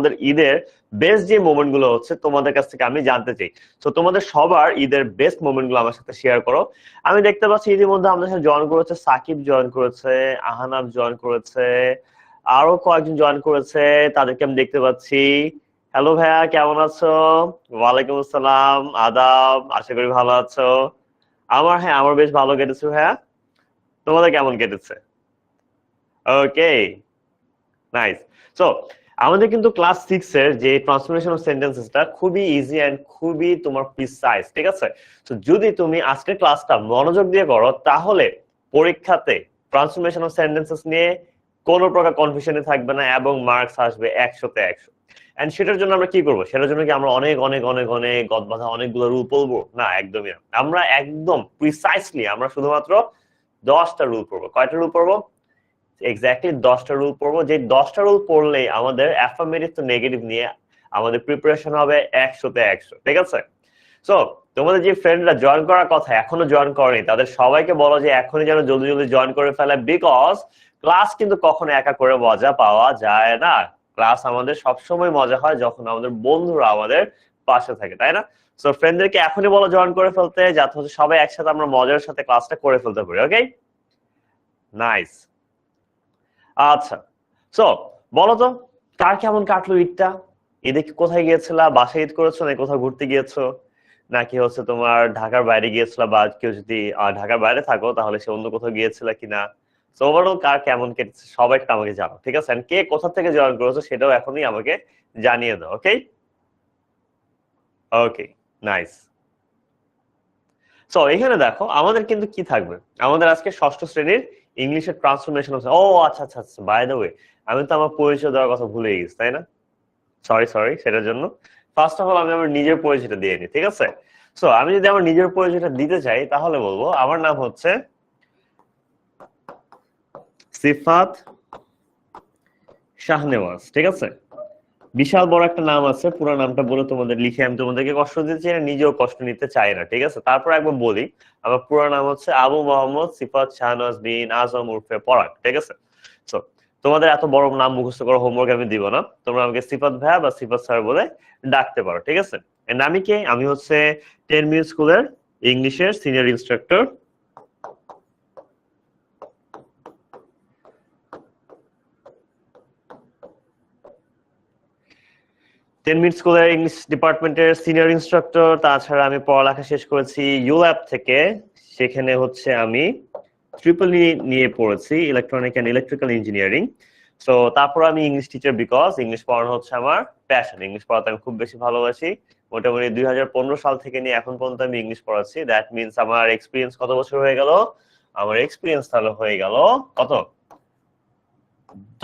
তোমাদের ঈদের বেস্ট যে মোমেন্ট গুলো হচ্ছে তোমাদের কাছ থেকে আমি জানতে চাই। তো তোমাদের সবার ঈদের বেস্ট মোমেন্ট গুলো আমার সাথে শেয়ার করো। আমি দেখতে পাচ্ছি ইতিমধ্যে আমাদের সাথে জয়েন করেছে, সাকিব জয়েন করেছে, আহানাব জয়েন করেছে, আরো কয়েকজন জয়েন করেছে, তাদেরকে আমি দেখতে পাচ্ছি। হ্যালো ভাইয়া, কেমন আছো? ওয়ালাইকুম আসসালাম, আদাব, আশা করি ভালো আছো। আমার বেশ ভালো কেটেছে ভাইয়া। তোমাদের কেমন কেটেছে? ওকে, নাইস। সো আমাদের কিন্তু ক্লাস 6 এর যে ট্রান্সফরমেশন অফ সেন্টেন্সেসটা খুবই ইজি এন্ড খুবই তোমার প্রিসাইজ, ঠিক আছে? তো যদি তুমি আজকের ক্লাসটা মনোযোগ দিয়ে করো তাহলে পরীক্ষাতে ট্রান্সফরমেশন অফ সেন্টেন্সেস নিয়ে কোনো প্রকার কনফিউশনই থাকবে না এবং মার্কস আসবে 100-তে 100। এন্ড সেটার জন্য আমরা কি করব? সেটার জন্য কি আমরা অনেক অনেক অনেক অনেক গদবাঁধা অনেকগুলো রুল পড়বো? না, একদমই না। আমরা একদম প্রিসাইসলি আমরা শুধুমাত্র 10টা রুল পড়বো। কয়টা রুল পড়বো? এক্স্যাক্টলি 10টা রুল পড়বো। যে 10টা রুল পড়লেই আমাদের অ্যাফার্মেটিভ তো নেগেটিভ নিয়ে আমাদের প্রিপারেশন হবে 100-তে 100, ঠিক আছে? সো তোমাদের যে ফ্রেন্ডরা জয়েন করার কথা এখনো জয়েন করেনি তাদের সবাইকে বলো যে এখনই যেন জলদি জলদি জয়েন করে ফেলে, বিকজ ক্লাস কিন্তু কখনো একা করে মজা পাওয়া যায় না। ক্লাস আমাদের সবসময় মজা হয় যখন আমাদের বন্ধুরা আমাদের পাশে থাকে, তাই না? সো ফ্রেন্ডদেরকে এখনই বলো জয়েন করে ফেলতে, যাতে হচ্ছে সবাই একসাথে আমরা মজার সাথে ক্লাসটা করে ফেলতে পারি। ওকে, নাইস। আচ্ছা, সো বলো তো কার কেমন কাটলো ঈদটা? ঈদে কোথায় গিয়েছিলা? বাসায় ঈদ করেছো নাকি কোথাও ঘুরতে গিয়েছো, নাকি হচ্ছে তোমার ঢাকার বাইরে গিয়েছিলা, বা কেউ যদি ঢাকার বাইরে থাকো তাহলে সে অন্য কোথাও গিয়েছিলা কিনা? সো ওভারঅল কার কেমন কেটেছে সবাই একটু আমাকে জানো, ঠিক আছে? কে কোথা থেকে জয়েন করেছো সেটাও এখনই আমাকে জানিয়ে দাও। ওকে, ওকে, নাইস। সো এখানে দেখো আমাদের কিন্তু কি থাকবে, আমাদের আজকে ষষ্ঠ শ্রেণীর ইংলিশের ট্রান্সফরমেশন আছে। ও আচ্ছা আচ্ছা আচ্ছা, বাই দ্য ওয়ে আমি তো আমার পরিচয় দেওয়ার কথা ভুলে গেছি, তাই না? সরি সরি সেটার জন্য। ফার্স্ট অফ অল আমি আমার নিজের পরিচয়টা দিয়ে নিই, ঠিক আছে? সো আমি যদি আমার নিজের পরিচয়টা দিতে চাই তাহলে বলবো আমার নাম হচ্ছে সিফাত শাহনেওয়াজ, ঠিক আছে? বিশাল বড় একটা নাম আছে, পুরো নামটা বলে তোমাদের লিখে আমি তোমাদেরকে কষ্ট দিতে চাই না, নিজেও কষ্ট নিতে চাই না, ঠিক আছে? তারপর একবার বলি, আমার পুরো নাম হচ্ছে আবু মোহাম্মদ সিফাত শাহনওয়াজ বিন আজম উর্ফে পরাগ, ঠিক আছে? সো তোমাদের এত বড় নাম মুখস্থ করার হোমওয়ার্ক আমি দিব না, তোমরা আমাকে সিফাত ভাইয়া বা সিফাত স্যার বলে ডাকতে পারো, ঠিক আছে? এন্ড আমি কে? আমি হচ্ছে 10 মিনিট স্কুলের ইংলিশের সিনিয়র ইনস্ট্রাক্টর। 10 মিনিট স্কুলের ইংলিশ ডিপার্টমেন্টের সিনিয়র ইনস্ট্রাক্টর। তাছাড়া আমি পড়ালেখা শেষ করেছি ইউল্যাব থেকে, সেখানে হচ্ছে আমি ট্রিপল নিয়ে পড়েছি, electronic and electrical engineering. So তারপর আমি ইংলিশ টিচার, বিকজ ইংলিশ পড়ানো হচ্ছে আমার প্যাশন, ইংলিশ পড়াতে আমি খুব বেশি ভালোবাসি। মোটামুটি 2015 সাল থেকে নিয়ে এখন পর্যন্ত আমি ইংলিশ পড়াচ্ছি। দ্যাট মিনস আমার এক্সপিরিয়েন্স কত বছর হয়ে গেল? আমার এক্সপিরিয়েন্স তাহলে হয়ে গেল কত,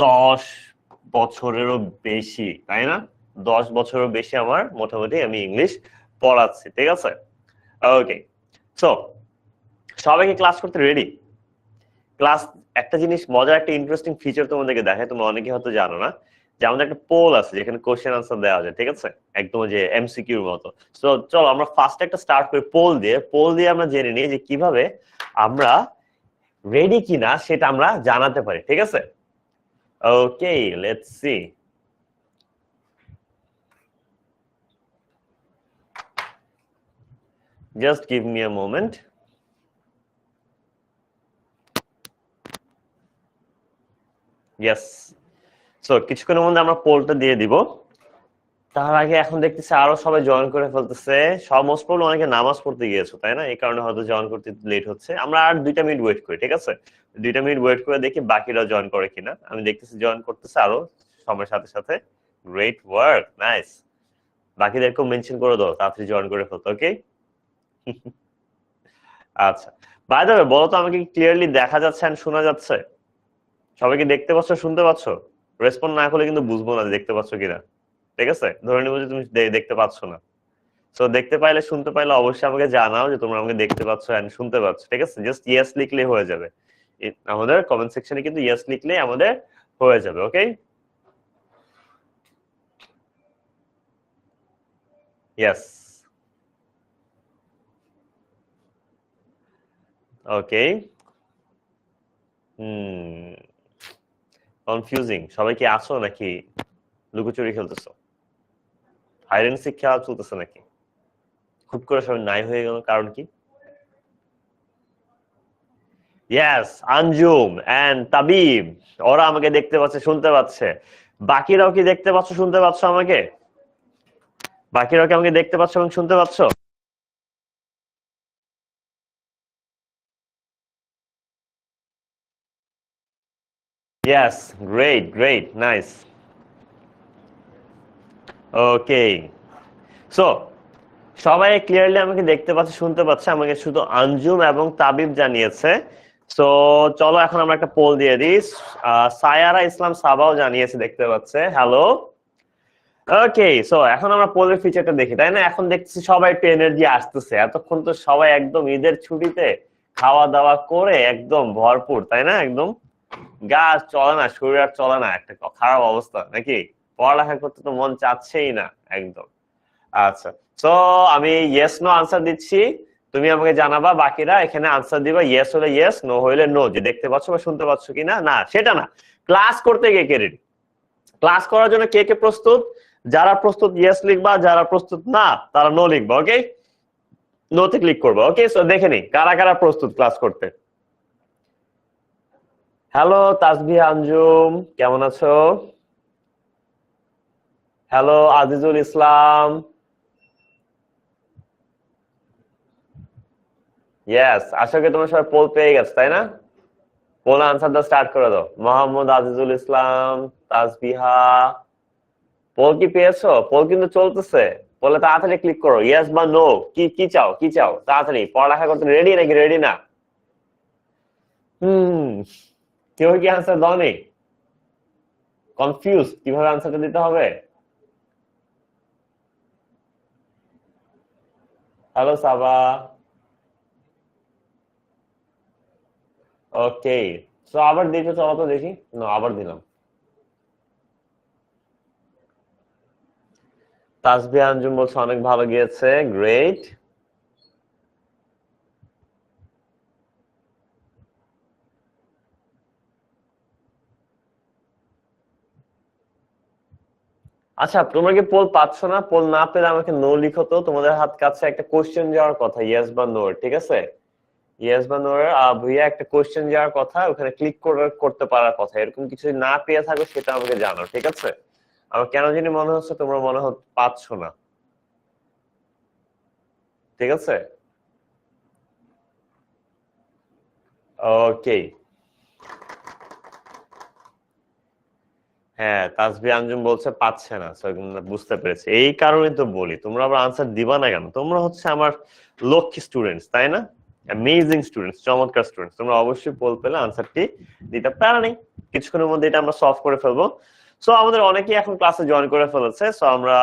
10 বছরেরও বেশি, তাই না? 10 বছরেরও বেশি আমার মোটামুটি আমি ইংলিশ পড়াচ্ছি, ঠিক আছে? ওকে, সো সবাইকে ক্লাস করতে রেডি? ক্লাস একটা জিনিস মজার একটা ইন্টারেস্টিং ফিচার তোমাদেরকে দেখে, তোমরা অনেকে হয়তো জানো না, যে আমাদের একটা পোল আছে যেখানে কোশ্চেন আনসার দেওয়া যায়, ঠিক আছে? একদম যে এমসিকিউর মতো। তো চলো আমরা ফার্স্ট একটা স্টার্ট করি পোল দিয়ে আমরা জেনে নিই যে কিভাবে আমরা রেডি কিনা সেটা আমরা জানাতে পারি, ঠিক আছে? Okay, let's see. Just give me a moment. Yes. So কিছুক্ষণের মধ্যে আমরা পোলটা দিয়ে দিব। তার আগে এখন দেখতেছি আরো সবাই জয়েন করে ফেলতেছে। সব মোস্ট প্রবলি অনেকে নামাজ পড়তে গিয়েছো, তাই না? এই কারণে হয়তো জয়েন করতে লেট হচ্ছে। আমরা আর 2টা মিনিট ওয়েট করি, ঠিক আছে? 2টা মিনিট ওয়েট করে দেখি বাকিরা জয়েন করে কিনা। আমি দেখতেছি জয়েন করতেছে আরো সময়ের সাথে সাথে। Great work, nice. বাকিদেরকেও মেনশন করে দাও, তাড়াতাড়ি জয়েন করে ফেলতো। ওকে, আচ্ছা। বাই দ্য ওয়ে বলো তো আমাকে ক্লিয়ারলি দেখা যাচ্ছে এন্ড শোনা যাচ্ছে? সবাইকে দেখতে পাচ্ছ, শুনতে পাচ্ছ? রেসপন্ড না করলে কিন্তু বুঝবো না দেখতে পাচ্ছ কিনা, ঠিক আছে? ধরে নিবো যে তুমি দেখতে পাচ্ছ না। সো দেখতে পাইলে শুনতে পাইলে অবশ্যই আমাকে জানাও যে তোমরা আমাকে দেখতে পাচ্ছ এন্ড শুনতে পাচ্ছ, ঠিক আছে? জাস্ট ইয়েস লিখলেই হয়ে যাবে। আমাদের কমেন্ট সেকশনে কিন্তু ইয়েস লিখলেই আমাদের হয়ে যাবে। ওকে, ইয়েস। ওকে, কনফিউজিং। সবাই কি আছো নাকি লুকোচুরি খেলতেছো, হাইড এন্ড সিক খেলা চলতেছে নাকি? হুট করে সবাই নাই হয়ে গেল, কারণ কি? ইয়েস, আঞ্জুম এন্ড তাবিব, ওরা আমাকে দেখতে পাচ্ছে, শুনতে পাচ্ছে। বাকিরাও কি দেখতে পাচ্ছ, শুনতে পাচ্ছ আমাকে? বাকিরাও কি আমাকে দেখতে পাচ্ছ এবং শুনতে পাচ্ছ? Yes, great great, nice. Okay, so সবাই ক্লিয়ারলি আমাকে দেখতে পাচ্ছে, শুনতে পাচ্ছে, আমাকে শুধু আঞ্জুম এবং তাবিব জানিয়েছে। সো চলো এখন আমরা একটা পোল দিয়ে দিই। সায়ারা ইসলাম সাবাও জানিয়েছে, দেখতে পাচ্ছে, হ্যালো। ওকে, সো এখন আমরা পোলের ফিচারটা দেখি, তাই না? এখন দেখছি সবাই একটু এনার্জি আসতেছে, এতক্ষণ তো সবাই একদম ঈদের ছুটিতে খাওয়া দাওয়া করে একদম ভরপুর, তাই না? একদম গা চলে না, শরীর আর চলে না, একটা খারাপ অবস্থা নাকি? পড়ালেখা করতে তো মন চাচ্ছেই না একদম। আচ্ছা, তো আমি ইয়েস নো আনসার দিচ্ছি, তুমি আমাকে জানাবা, বাকিরা এখানে আনসার দিবা, ইয়েস হলে ইয়েস, নো হইলে নো, যে দেখতে পাচ্ছ বা শুনতে পাচ্ছ কিনা। না সেটা না, ক্লাস করতে গিয়ে কে রেডি, ক্লাস করার জন্য কে কে প্রস্তুত? যারা প্রস্তুত ইয়েস লিখবা, যারা প্রস্তুত না তারা নো লিখবা। ওকে, নোতে ক্লিক করবা। ওকে, সো দেখে নি কারা কারা প্রস্তুত ক্লাস করতে। হ্যালো তাসবিহ আঞ্জুম, কেমন আছো? হ্যালো আজিজুল ইসলাম। ইয়েস, আশা করি তোমরা সবাই পোল পেয়ে গেছো, তাই না? পোল আনসার দাও, স্টার্ট করে দাও। মোহাম্মদ আজিজুল ইসলাম, তাসবিহা, পোল কি পেয়েছো? পোল কিন্তু চলতেছে, পোলে তাড়াতাড়ি ক্লিক করো, ইয়েস বা নো, কি কি চাও, কি চাও, তাড়াতাড়ি। পড়ালেখা করতে রেডি নাকি রেডি না? হুম, কেউ কি আনসার দাওনি? কনফিউজ কিভাবে আনসারটা দিতে হবে? হ্যালো সাবা। ওকে, তো আবার দেখো, চলো তো দেখি। না, আবার দিলাম। তাসবিহ আঞ্জুম বলছে অনেক ভালো গিয়েছে, গ্রেট। আচ্ছা, তোমরা কি পোল পাচ্ছ না? পোল না পেলে আমাকে নো লিখো তো, তোমাদের হাত কাছে একটা কোশ্চেন যাওয়ার কথা, ইয়েস বা নো, ঠিক আছে? ইয়েস বা নো এর ভুইয়া একটা কোশ্চেন যাওয়ার কথা, ওখানে ক্লিক করতে পারার কথা, এরকম কিছু যদি না পেয়ে থাকো সেটা আমাকে জানো, ঠিক আছে? আমার কেন জানি মনে হচ্ছে তোমরা মনে পাচ্ছ না, ঠিক আছে? ওকে, হ্যাঁ, তাসবিহ আঞ্জুম বলছে পাচ্ছে না, so বুঝতে পেরেছি। এই কারণে তো বলি তোমরা আবার আনসার দিবা না কেন? তোমরা হচ্ছে আমার লক্ষ্মী স্টুডেন্টস, তাই না? অ্যামেজিং স্টুডেন্টস, চমৎকার স্টুডেন্টস, তোমরা অবশ্যই পোল পেলে আনসারটি দিতে পারা নেই। কিছুক্ষণের মধ্যে এটা আমরা সলভ করে ফেলবো। সো আমাদের অনেকেই এখন ক্লাসে জয়েন করে ফেলেছে, সো আমরা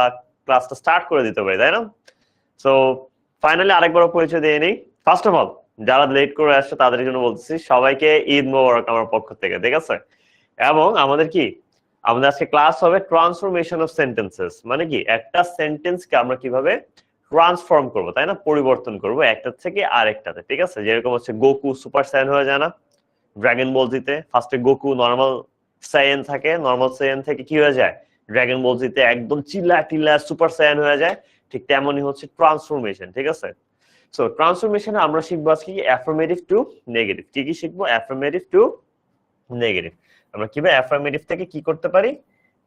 ক্লাসটা স্টার্ট করে দিতে পারি, তাই না? সো ফাইনালি আরেকবার পরিচয় দিয়ে নিই। ফার্স্ট অফ অল, যারা লেট করে আসছে তাদের জন্য বলতেছি সবাইকে ঈদ মোবারক আমার পক্ষ থেকে, ঠিক আছে? এবং আমাদের কি, আমাদের আজকে ক্লাস হবে ট্রান্সফরমেশন অফ সেন্টেন্সেস, মানে কি একটা সেন্টেন্সকে আমরা কিভাবে ট্রান্সফর্ম করব, তাই না? পরিবর্তন করব একটা থেকে আরেকটাতে, ঠিক আছে? যেরকম হচ্ছে গোকু সুপার সাইয়ান হয়ে যায় না ড্রাগন বল জিতে? ফার্স্টে গোকু নর্মাল সাইয়ান থাকে, নর্মাল সাইয়ান থেকে কি হয়ে যায়, ড্রাগন বল জিতে একদম চিল্লা টিল্লা সুপার সাইয়ান হয়ে যায়। ঠিক তেমনই হচ্ছে ট্রান্সফরমেশন, ঠিক আছে? সো ট্রান্সফরমেশনে আমরা শিখবো আজকে কি, অ্যাফার্মেটিভ টু নেগেটিভ। কি কি শিখবো? Affirmative two negative. আমরা কিভাবে অ্যাফার্মেটিভ থেকে কি করতে পারি,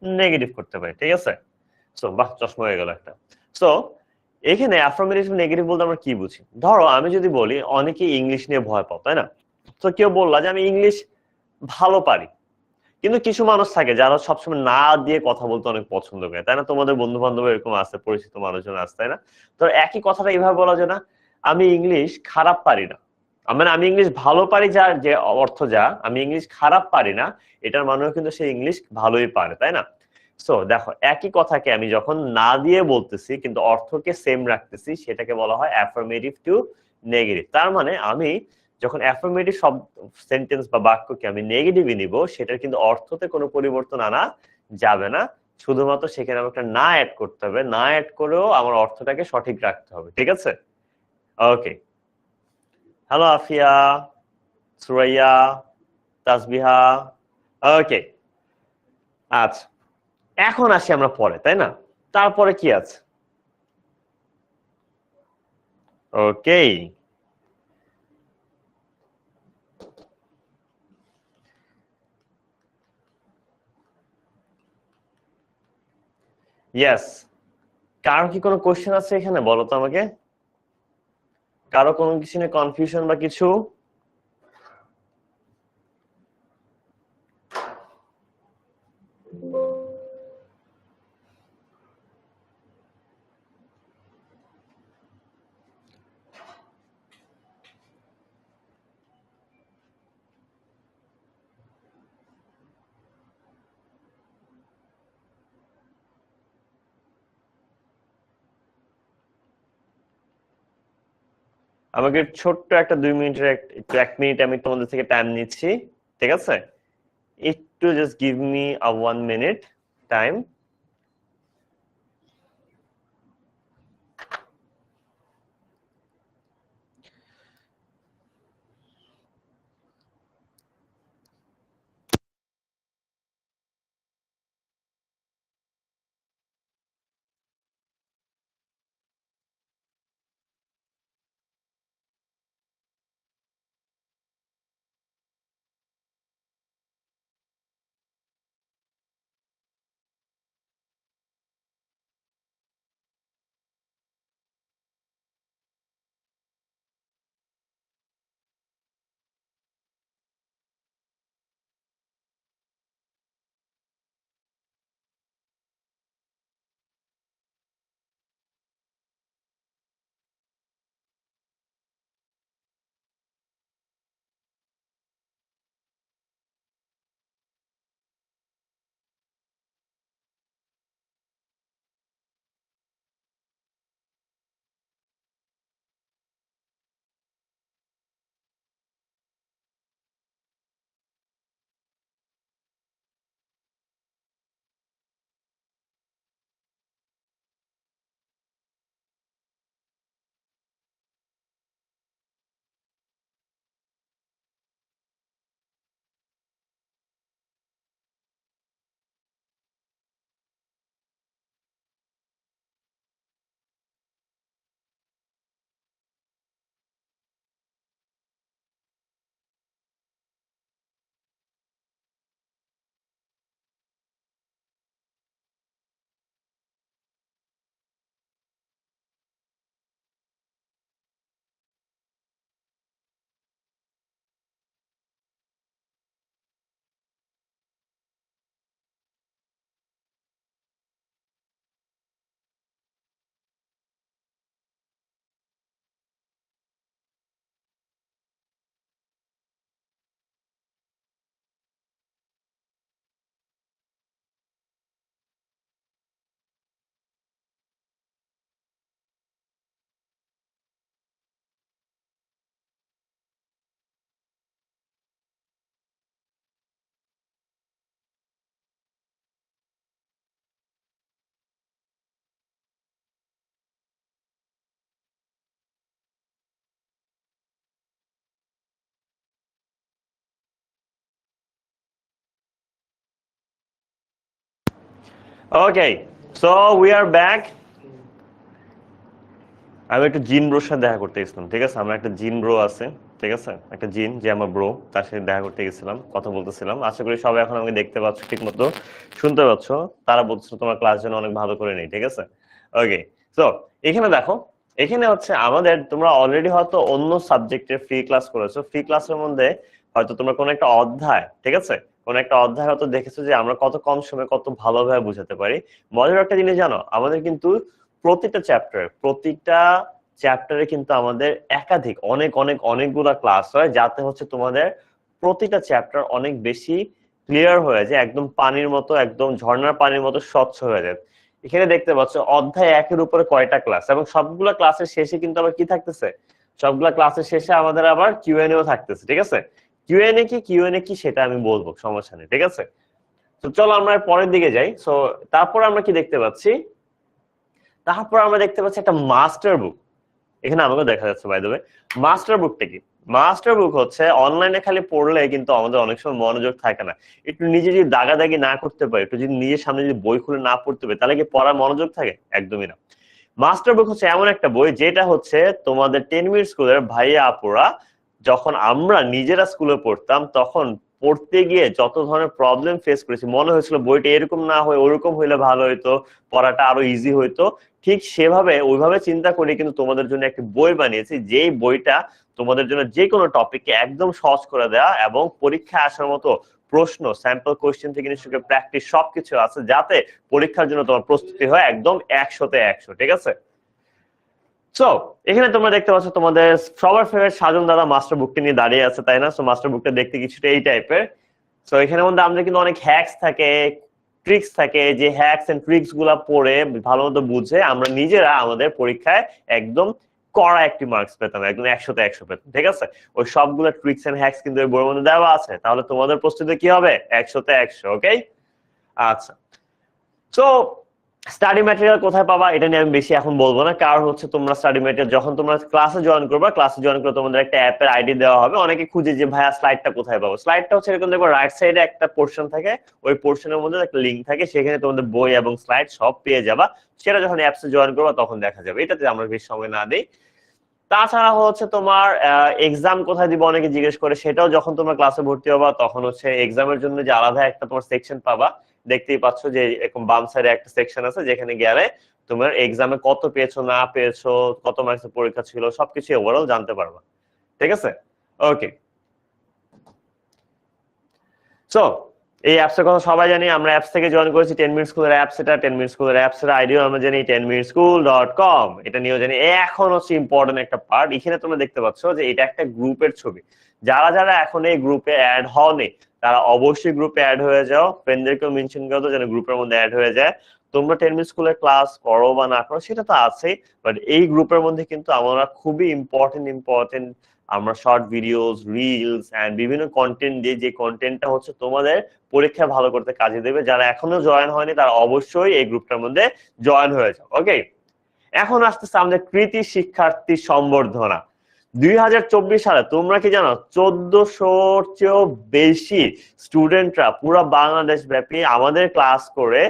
নেগেটিভ করতে পারি, ঠিক আছে? সো বাহ, চশমা হয়ে গেল একটা। সো এখানে অ্যাফার্মেটিভ নেগেটিভ বলতে আমরা কি বুঝি? ধরো আমি যদি বলি অনেকে ইংলিশ নিয়ে ভয় পাও, তাই না? তো কেউ বললা যে আমি ইংলিশ ভালো পারি, কিন্তু কিছু মানুষ থাকে যারা সবসময় না দিয়ে কথা বলতে অনেক পছন্দ করে, তাই না? তোমাদের বন্ধু বান্ধব এরকম আছে, পরিচিত মানুষজন আছে, তাই না? তো একই কথাটা এইভাবে বলা যায় না, আমি ইংলিশ খারাপ পারি না, মানে আমি ইংলিশ ভালো পারি, যার যে অর্থ যা, আমি ইংলিশ খারাপ পারি না, এটার মানেও কিন্তু সে ইংলিশ ভালোই পারে, তাই না? সো দেখো, একই কথাকে আমি যখন না দিয়ে বলতেছি কিন্তু অর্থকে সেম রাখতেছি, সেটাকে বলা হয় অ্যাফার্মেটিভ টু নেগেটিভ। তার মানে আমি যখন অ্যাফার্মেটিভ শব্দ, সেন্টেন্স বা বাক্যকে আমি নেগেটিভই নিব, সেটার কিন্তু অর্থতে কোনো পরিবর্তন আনা যাবে না, শুধুমাত্র সেখানে আমাকে না অ্যাড করতে হবে, না অ্যাড করেও আমার অর্থটাকে সঠিক রাখতে হবে, ঠিক আছে? ওকে, হ্যালো আফিয়া, সুরাইয়া, তাসবিহা। ওকে, আচ্ছা, এখন আসি আমরা পরে, তাই না? তারপরে কি আছে? ওকে, ইয়েস। কারো কি কোনো কোশ্চেন আছে এখানে, বলো তো আমাকে। কারো কোনো কিছু নিয়ে কনফিউশন বা কিছু? আমাকে ছোট্ট একটা 2 মিনিটের একটু 1 মিনিট আমি তোমাদের থেকে টাইম নিচ্ছি, ঠিক আছে? একটু just give me a 1 minute time. Okay, so we are back. আমি একটু জিন ব্রোর সাথে দেখা করতে গেছিলাম, ঠিক আছে? আমার একটা জিন ব্রো আছে, ঠিক আছে? একটা জিন যে আমার ব্রো, তার সাথে দেখা করতে গেছিলাম, কথা বলতেছিলাম। আশা করি সবাই এখন আমাকে দেখতে পাচ্ছ, ঠিক মতো শুনতে পাচ্ছ। তারা বলছে তোমার ক্লাস যেন অনেক ভালো করে নেই, ঠিক আছে? ওকে, তো এখানে দেখো, এখানে হচ্ছে আমাদের, তোমরা অলরেডি হয়তো অন্য সাবজেক্টের ফ্রি ক্লাস করেছো। ফ্রি ক্লাসের মধ্যে হয়তো তোমরা কোনো একটা অধ্যায়, ঠিক আছে, কোন একটা অধ্যায় হয়তো দেখেছো যে আমরা কত কম সময়ে কত ভালোভাবে বুঝাতে পারি। মজার একটা জিনিস জানো, আমাদের কিন্তু প্রতিটা চ্যাপ্টারে কিন্তু আমাদের একাধিক অনেক অনেক অনেকগুলা ক্লাস হয়, যাতে হচ্ছে তোমাদের প্রতিটা চ্যাপ্টার অনেক বেশি ক্লিয়ার হয়ে যায়, একদম পানির মতো, একদম ঝর্ণার পানির মতো স্বচ্ছ হয়ে যায়। এখানে দেখতে পাচ্ছ অধ্যায় 1-এর উপরে কয়টা ক্লাস, এবং সবগুলা ক্লাসের শেষে কিন্তু আবার কি থাকতেছে, সবগুলা ক্লাসের শেষে আমাদের আবার কিউএনএও থাকতেছে, ঠিক আছে? কিউএনএ কি সেটা আমি বলবো, সমস্যা নেই, ঠিক আছে? তো চলো আমরা পরের দিকে যাই। সো তারপর আমরা কি দেখতে পাচ্ছি, তারপর আমরা দেখতে পাচ্ছি একটা মাস্টার বুক। এখানে আমাকে দেখা যাচ্ছে, বাই দ্য ওয়ে। মাস্টার বুকটা কি? মাস্টার বুক হচ্ছে অনলাইনে খালি পড়লে কিন্তু আমাদের অনেক সময় মনোযোগ থাকে না। একটু নিজে যদি দাগাদাগি না করতে পারি, একটু যদি নিজের সামনে যদি বই খুলে না পড়তে পারি, তাহলে কি পড়ার মনোযোগ থাকে? একদমই না। মাস্টার বুক হচ্ছে এমন একটা বই যেটা হচ্ছে তোমাদের 10 মিনিট স্কুলের ভাইয়া আপুরা, যখন আমরা নিজেরা স্কুলে পড়তাম তখন পড়তে গিয়ে যত ধরনের প্রবলেম ফেস করেছি, মনে হয়েছিল বইটা এরকম না হয়ে ওরকম হইলে ভালো হইতো, পড়াটা আরো ইজি হইতো। ঠিক সেভাবে ওইভাবে চিন্তা করে কিন্তু তোমাদের জন্য একটা বই বানিয়েছি, যেই বইটা তোমাদের জন্য যে কোনো টপিককে একদম সহজ করে দেওয়া এবং পরীক্ষায় আসার মতো প্রশ্ন, স্যাম্পল কোয়েশ্চেন থেকে নিশ্চয় প্র্যাকটিস সবকিছু আছে, যাতে পরীক্ষার জন্য তোমার প্রস্তুতি হয় একদম 100-তে 100। ঠিক আছে? সো এখানে তোমরা দেখতে পাচ্ছ তোমাদের সবার ফেভারিট সাজন দাদা মাস্টার বুকটা নিয়ে দাঁড়িয়ে আছে, তাই না? সো মাস্টার বুকটা দেখতে কিছুটা এই টাইপের। সো এখানের মধ্যে আমাদের কিন্তু অনেক হ্যাকস থাকে, ট্রিক্স থাকে, যে হ্যাকস এন্ড ট্রিক্স গুলা পড়ে ভালো মতো বুঝে আমরা নিজেরা আমাদের পরীক্ষায় একদম কড়া একটি মার্কস পেতাম, একদম 100-তে 100 পেতাম। ঠিক আছে? ওই সবগুলো ট্রিক্স এন্ড হ্যাকস কিন্তু এই বইয়ের মধ্যে দেওয়া আছে, তাহলে তোমাদের প্রস্তুতি কি হবে? 100-তে 100। ওকে, আচ্ছা। সো স্টাডি ম্যাটেরিয়াল কোথায় পাবা এটা নিয়ে আমি বেশি এখন বলবো না, কারণ হচ্ছে তোমরা স্টাডি ম্যাটেরিয়াল যখন তোমরা ক্লাসে জয়েন করবে, ক্লাসে জয়েন করে তোমাদের একটা অ্যাপের আইডি দেওয়া হবে। অনেকে খুঁজে যে ভাইয়া স্লাইডটা কোথায় পাবো। স্লাইডটা হচ্ছে এরকম, দেখো রাইট সাইডে একটা পোর্শন থাকে, ওই পোর্শনের মধ্যে একটা লিংক থাকে, সেখানে তোমাদের বই এবং স্লাইড সব পেয়ে যাবা। সেটা যখন অ্যাপসে জয়েন করবা তখন দেখা যাবে, এটাতে আমরা বেশি সময় না দিই। তাছাড়া হচ্ছে তোমার এক্সাম কোথায় দিব অনেকে জিজ্ঞেস করে, সেটাও যখন তোমরা ক্লাসে ভর্তি হবা তখন হচ্ছে এক্সামের জন্য যে আলাদা একটা তোমার সেকশন পাবা, দেখতেই পাচ্ছ যে এরকম বাম সাইডে একটা সেকশন আছে, যেখানে গেলে তোমার এক্সামে কত পেয়েছো না পেয়েছো, কত মার্কসের পরীক্ষা ছিল, সবকিছু ওভারঅল জানতে পারবা। ঠিক আছে? ওকে। সো এই অ্যাপসের কথা সবাই জানি, আমরা অ্যাপস থেকে জয়েন করেছি 10 মিনিট স্কুলের অ্যাপস। এটা 10 মিনিট স্কুলের অ্যাপস এর আইডিও আমরা জানি 10minuteschool.com, এটা নিয়েও জানি। এখন হচ্ছে ইম্পর্টেন্ট একটা পার্ট, এখানে তোমরা দেখতে পাচ্ছ যে এটা একটা গ্রুপের ছবি। যারা যারা এখন এই গ্রুপে অ্যাড হওনি তারা অবশ্যই গ্রুপে অ্যাড হয়ে যাও, ফ্রেন্ডদেরকেও মেনশন করে দাও যেন গ্রুপের মধ্যে অ্যাড হয়ে যায়। তোমরা 10 মিনিট স্কুলের ক্লাস করো বা না করো সেটা তো আছেই, বাট এই গ্রুপের মধ্যে কিন্তু আমরা খুবই ইম্পর্টেন্ট আমরা শর্ট ভিডিওস, রিলস এন্ড বিভিন্ন কন্টেন্ট দিয়ে, যে কন্টেন্টটা হচ্ছে তোমাদের পরীক্ষা ভালো করতে কাজে দেবে। যারা এখনো জয়েন হয়নি তারা অবশ্যই এই গ্রুপটার মধ্যে জয়েন হয়ে যাও। ওকে, এখন আসতেছে আমাদের কৃতি শিক্ষার্থী সম্বর্ধনা 2024 সালে। তোমরা কি জানো 1400-র চেয়েও বেশি স্টুডেন্টরা পুরো বাংলাদেশ ব্যাপী আমাদের ক্লাস করে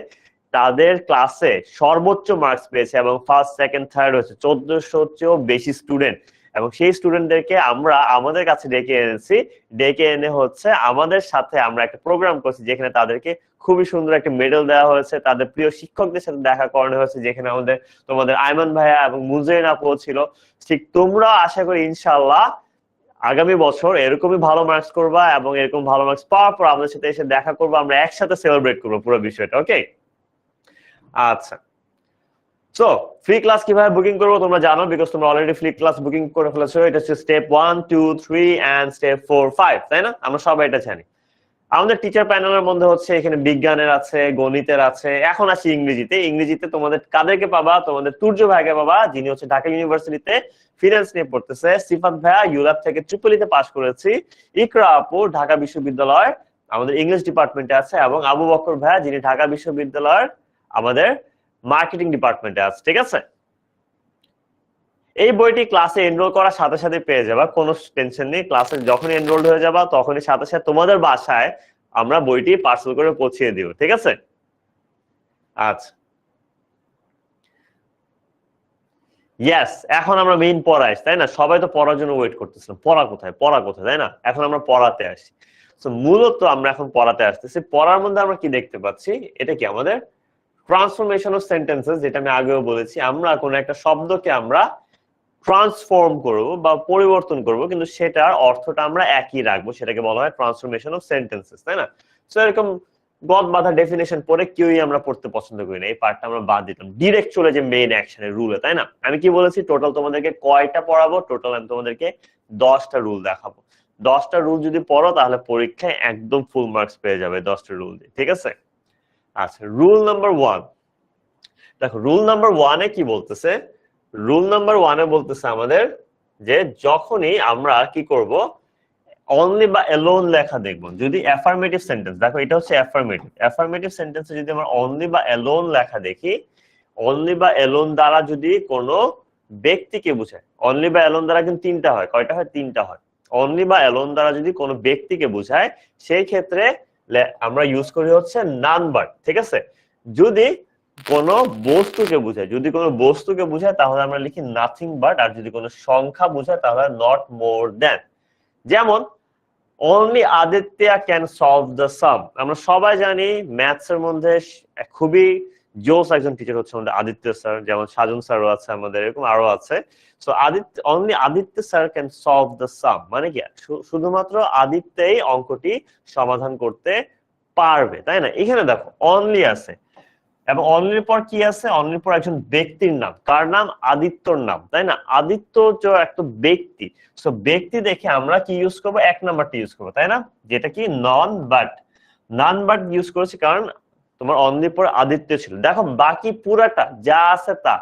তাদের ক্লাসে সর্বোচ্চ মার্কস পেয়েছে এবং ফার্স্ট, সেকেন্ড, থার্ড হয়েছে 1400-র চেয়েও বেশি স্টুডেন্ট। এবং সেই স্টুডেন্টদেরকে আমরা আমাদের কাছে ডেকে এনেছি, ডেকে এনে হচ্ছে আমাদের সাথে আমরা একটা প্রোগ্রাম করছি, যেখানে তাদেরকে খুবই সুন্দর একটা মেডেল দেওয়া হয়েছে, তাদের প্রিয় শিক্ষকদের সাথে দেখা করানো হয়েছে, যেখানে আমাদের তোমাদের আইমান ভাইয়া এবং মুজাইন আপু ছিল। ঠিক তোমরা আশা করি ইনশাআল্লাহ আগামী বছর এরকমই ভালো মার্কস করবা এবং এরকম ভালো মার্কস পাওয়ার পর আমাদের সাথে এসে দেখা করবো, আমরা একসাথে সেলিব্রেট করবো পুরো বিষয়টা। ওকে, আচ্ছা। সো ফ্রি ক্লাস কিভাবে বুকিং করবো তোমরা জানো, বিকজ তোমরা অলরেডি ফ্রি ক্লাস বুকিং করে ফেলেছো। এটা হচ্ছে স্টেপ 1, 2, 3 এন্ড স্টেপ 4, 5, তাই না? আমরা সবাই এটা জানি। আমাদের টিচার প্যানেলের মধ্যে হচ্ছে এখানে বিজ্ঞানের আছে, গণিতের আছে। এখন আসি ইংরেজিতে। ইংরেজিতে তোমাদের কাদেরকে পাবা? তোমাদের তুর্য ভাইকে পাবা, যিনি হচ্ছে ঢাকা ইউনিভার্সিটিতে ফিনান্স নিয়ে পড়তেছে। সিফাত ভাইয়া ইউল্যাব থেকে ট্রিপলিতে পাস করেছি। ইকরা আপু ঢাকা বিশ্ববিদ্যালয় আমাদের ইংলিশ ডিপার্টমেন্টে আছে, এবং আবু বকর ভাইয়া যিনি ঢাকা বিশ্ববিদ্যালয়ের আমাদের মার্কেটিং ডিপার্টমেন্টে আছে। ঠিক আছে? এই বইটি ক্লাসে এনরোল করার সাথে সাথে পেয়ে যাবা, কোনো টেনশন নেই। ক্লাসে যখন এনরোল হয়ে যাবা তখনই সাথে সাথে তোমাদের বাসায় আমরা বইটি পার্সেল করে পৌঁছিয়ে দিব। ঠিক আছে? আচ্ছা, ইয়েস। এখন আমরা মেইন পড়ায় আসি, তাই না? সবাই তো পড়ার জন্য ওয়েট করতেছিলাম, পড়া কোথায় পড়া কোথায়, তাই না? এখন আমরা পড়াতে আসি। তো মূলত আমরা এখন পড়াতে আসতেছি। পড়ার মধ্যে আমরা কি দেখতে পাচ্ছি? এটা কি আমাদের ট্রান্সফরমেশন অফ সেন্টেন্সেস, যেটা আমি আগেও বলেছি। আমরা কোন একটা শব্দকে আমরা ট্রান্সফর্ম করব বা পরিবর্তন করব, কিন্তু সেটার অর্থটা আমরা একই রাখবো, সেটাকে বলা হয় ট্রান্সফরমেশন অফ সেন্টেন্সেস, তাই না? সো এরকম গদ বাঁধা ডেফিনেশন পড়ে কেউই আমরা পড়তে পছন্দ করি না, এই পার্টটা আমরা বাদ দিতাম, ডিরেক্ট চলে যে মেইন অ্যাকশনের রুলে, তাই না? আমি কি বলেছি টোটাল তোমাদেরকে কয়টা পড়াবো? টোটাল আমি তোমাদেরকে 10টা রুল দেখাবো। 10টা রুল যদি পড়ো তাহলে পরীক্ষায় একদম ফুল মার্কস পেয়ে যাবে 10টা রুল দিয়ে। ঠিক আছে? আচ্ছা, রুল নাম্বার 1। দেখো রুল নাম্বার 1-এ কি বলতেছে? রুল নাম্বার 1-এ বলতেছে আমাদের যে যখনই আমরা কি করব, অনলি বা এলোন লেখা দেখবো, যদি অ্যাফার্মেটিভ সেন্টেন্স, দেখো এটা হচ্ছে অ্যাফার্মেটিভ সেন্টেন্সে যদি আমরা অনলি বা এলোন লেখা দেখি, অনলি বা এলোন দ্বারা যদি কোনো ব্যক্তিকে বোঝায়, অনলি বা এলোন দ্বারা কিন্তু তিনটা হয়। কয়টা হয়? তিনটা হয়। অনলি বা অ্যালোন দ্বারা যদি কোনো ব্যক্তিকে বোঝায় সেই ক্ষেত্রে আমরা ইউজ করি হচ্ছে নান বাট, ঠিক আছে। যদি কোনো বস্তুকে বোঝায়, যদি কোনো বস্তুকে বোঝায় তাহলে আমরা লিখি নাথিং বাট, আর যদি কোনো সংখ্যা বোঝায় তাহলে নট মোর দ্যান। যেমন only Aditya can solve the sum. আমরা সবাই জানি ম্যাথস এর মধ্যে খুবই জোস একজন টিচার হচ্ছে আমাদের আদিত্য স্যার, যেমন সাজন স্যারও আছে আমাদের, এরকম আরো আছে। So Aditya, only Aditya sir can solve the sum মানে কি শুধুমাত্র আদিত্যই অঙ্কটি সমাধান করতে পারবে, তাই না। এখানে দেখো অনলি আছে এবং অনলির পর কি আছে, অনলির পর একজন ব্যক্তির নাম, কার নাম, আদিত্যর নাম, তাই না। আদিত্য যে একটা ব্যক্তি, সো ব্যক্তি দেখে আমরা কি ইউজ করবো, এক নাম্বারটি ইউজ করবো, তাই না, যেটা কি none but. Non but use করেছি কারণ তোমার অনলির পর আদিত্য ছিল। দেখো বাকি পুরাটা যা আছে তা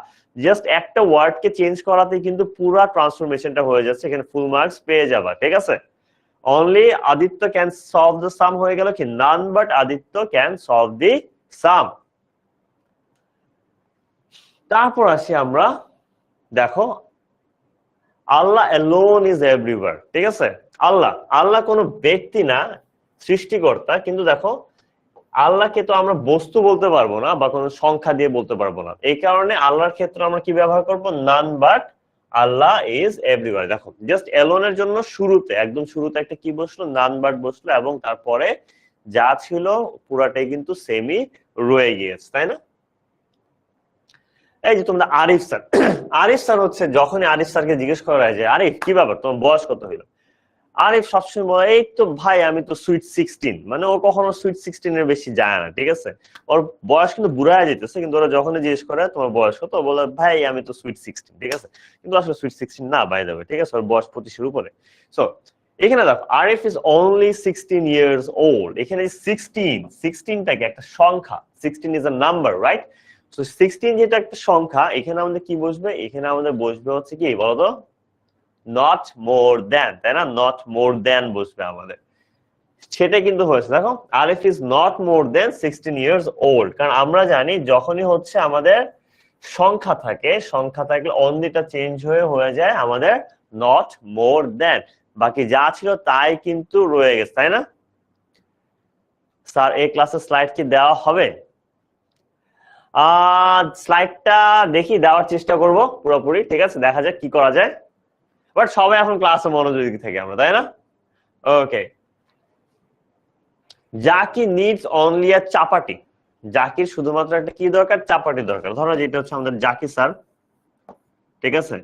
জাস্ট একটা ওয়ার্ড কে চেঞ্জ করাতে কিন্তু পুরা ট্রান্সফরমেশনটা হয়ে যাচ্ছে, এখানে ফুল মার্কস পেয়ে যাবা, ঠিক আছে। Only Aditya can solve the sum হয়ে গেল কি none but Aditya can solve the sum. তারপর আসি আমরা, দেখো আল্লাহ অ্যালোন ইজ এভরিওয়্যার, ঠিক আছে। আল্লাহ, আল্লাহ কোনো ব্যক্তি না, সৃষ্টিকর্তা, কিন্তু দেখো আল্লাহকে তো আমরা বস্তু বলতে পারবো না বা কোনো সংখ্যা দিয়ে বলতে পারবো না, এই কারণে আল্লাহর ক্ষেত্রে আমরা কি ব্যবহার করব, none but Allah is everywhere. দেখো জাস্ট অ্যালোনের জন্য শুরুতে, একদম শুরুতে একটা কি বসলো, নান বাট বসলো, এবং তারপরে যা ছিল পুরাটাই কিন্তু সেমই রয়ে গিয়েছে, তাই না। এই যে তোমরা আরিফ স্যার, আরিফ স্যার হচ্ছে যখনই আরিফ স্যারকে জিজ্ঞেস করা হয় যে আরিফ কি ব্যাপার, তোমার বয়স কত হইলো, আরিফ সবসময় বলে এই তো ভাই আমি তো সুইট 16, মানে ও কখনো সুইট 16 এর বেশি যায় না, ঠিক আছে। ওর বয়স কিন্তু বুড়া হয়ে যেতেছে, কিন্তু ওরা যখনই জিজ্ঞেস করে তোমার বয়স কত, বলে ভাই আমি তো সুইট 16, ঠিক আছে। কিন্তু আসলে সুইট 16 না, বাই দ্য ওয়ে, ঠিক আছে, ওর বয়স 25 এর উপরে। সো এখানে দেখো Arif is only 16 years old, এখানে 16টাকে একটা সংখ্যা, 16 is a number, right. So 16 যেটা একটা সংখ্যা, এখানে আমাদের কি বসবে, এখানে আমাদের বসবে হচ্ছে কি বলতো, নট মোর দ্যান, তাই না, নট মোর দ্যান বসবে আমাদের, সেটা কিন্তু হয়েছে। দেখো Arif is not more than 16 years old, কারণ আমরা জানি যখনই হচ্ছে আমাদের সংখ্যা থাকে, সংখ্যা থাকলে অনলিটা চেঞ্জ হয়ে যায় আমাদের নট মোর দ্যান, বাকি যা ছিল তাই কিন্তু রয়ে গেছে, তাই না। স্যার এই ক্লাসের স্লাইড কি দেওয়া হবে, স্লাইডটা দেখি দেওয়ার চেষ্টা করব পুরোপুরি, ঠিক আছে, দেখা যাক কি করা যায়। বাট সবাই এখন ক্লাসে মনোযোগী থাকি আমরা, তাই না। ওকে, জাকি নিডস অনলি আ চাপাটি, জাকির শুধুমাত্র একটা কি দরকার, চাপাটি দরকার। ধরো যেটা হচ্ছে আমাদের জাকি স্যার, ঠিক আছে,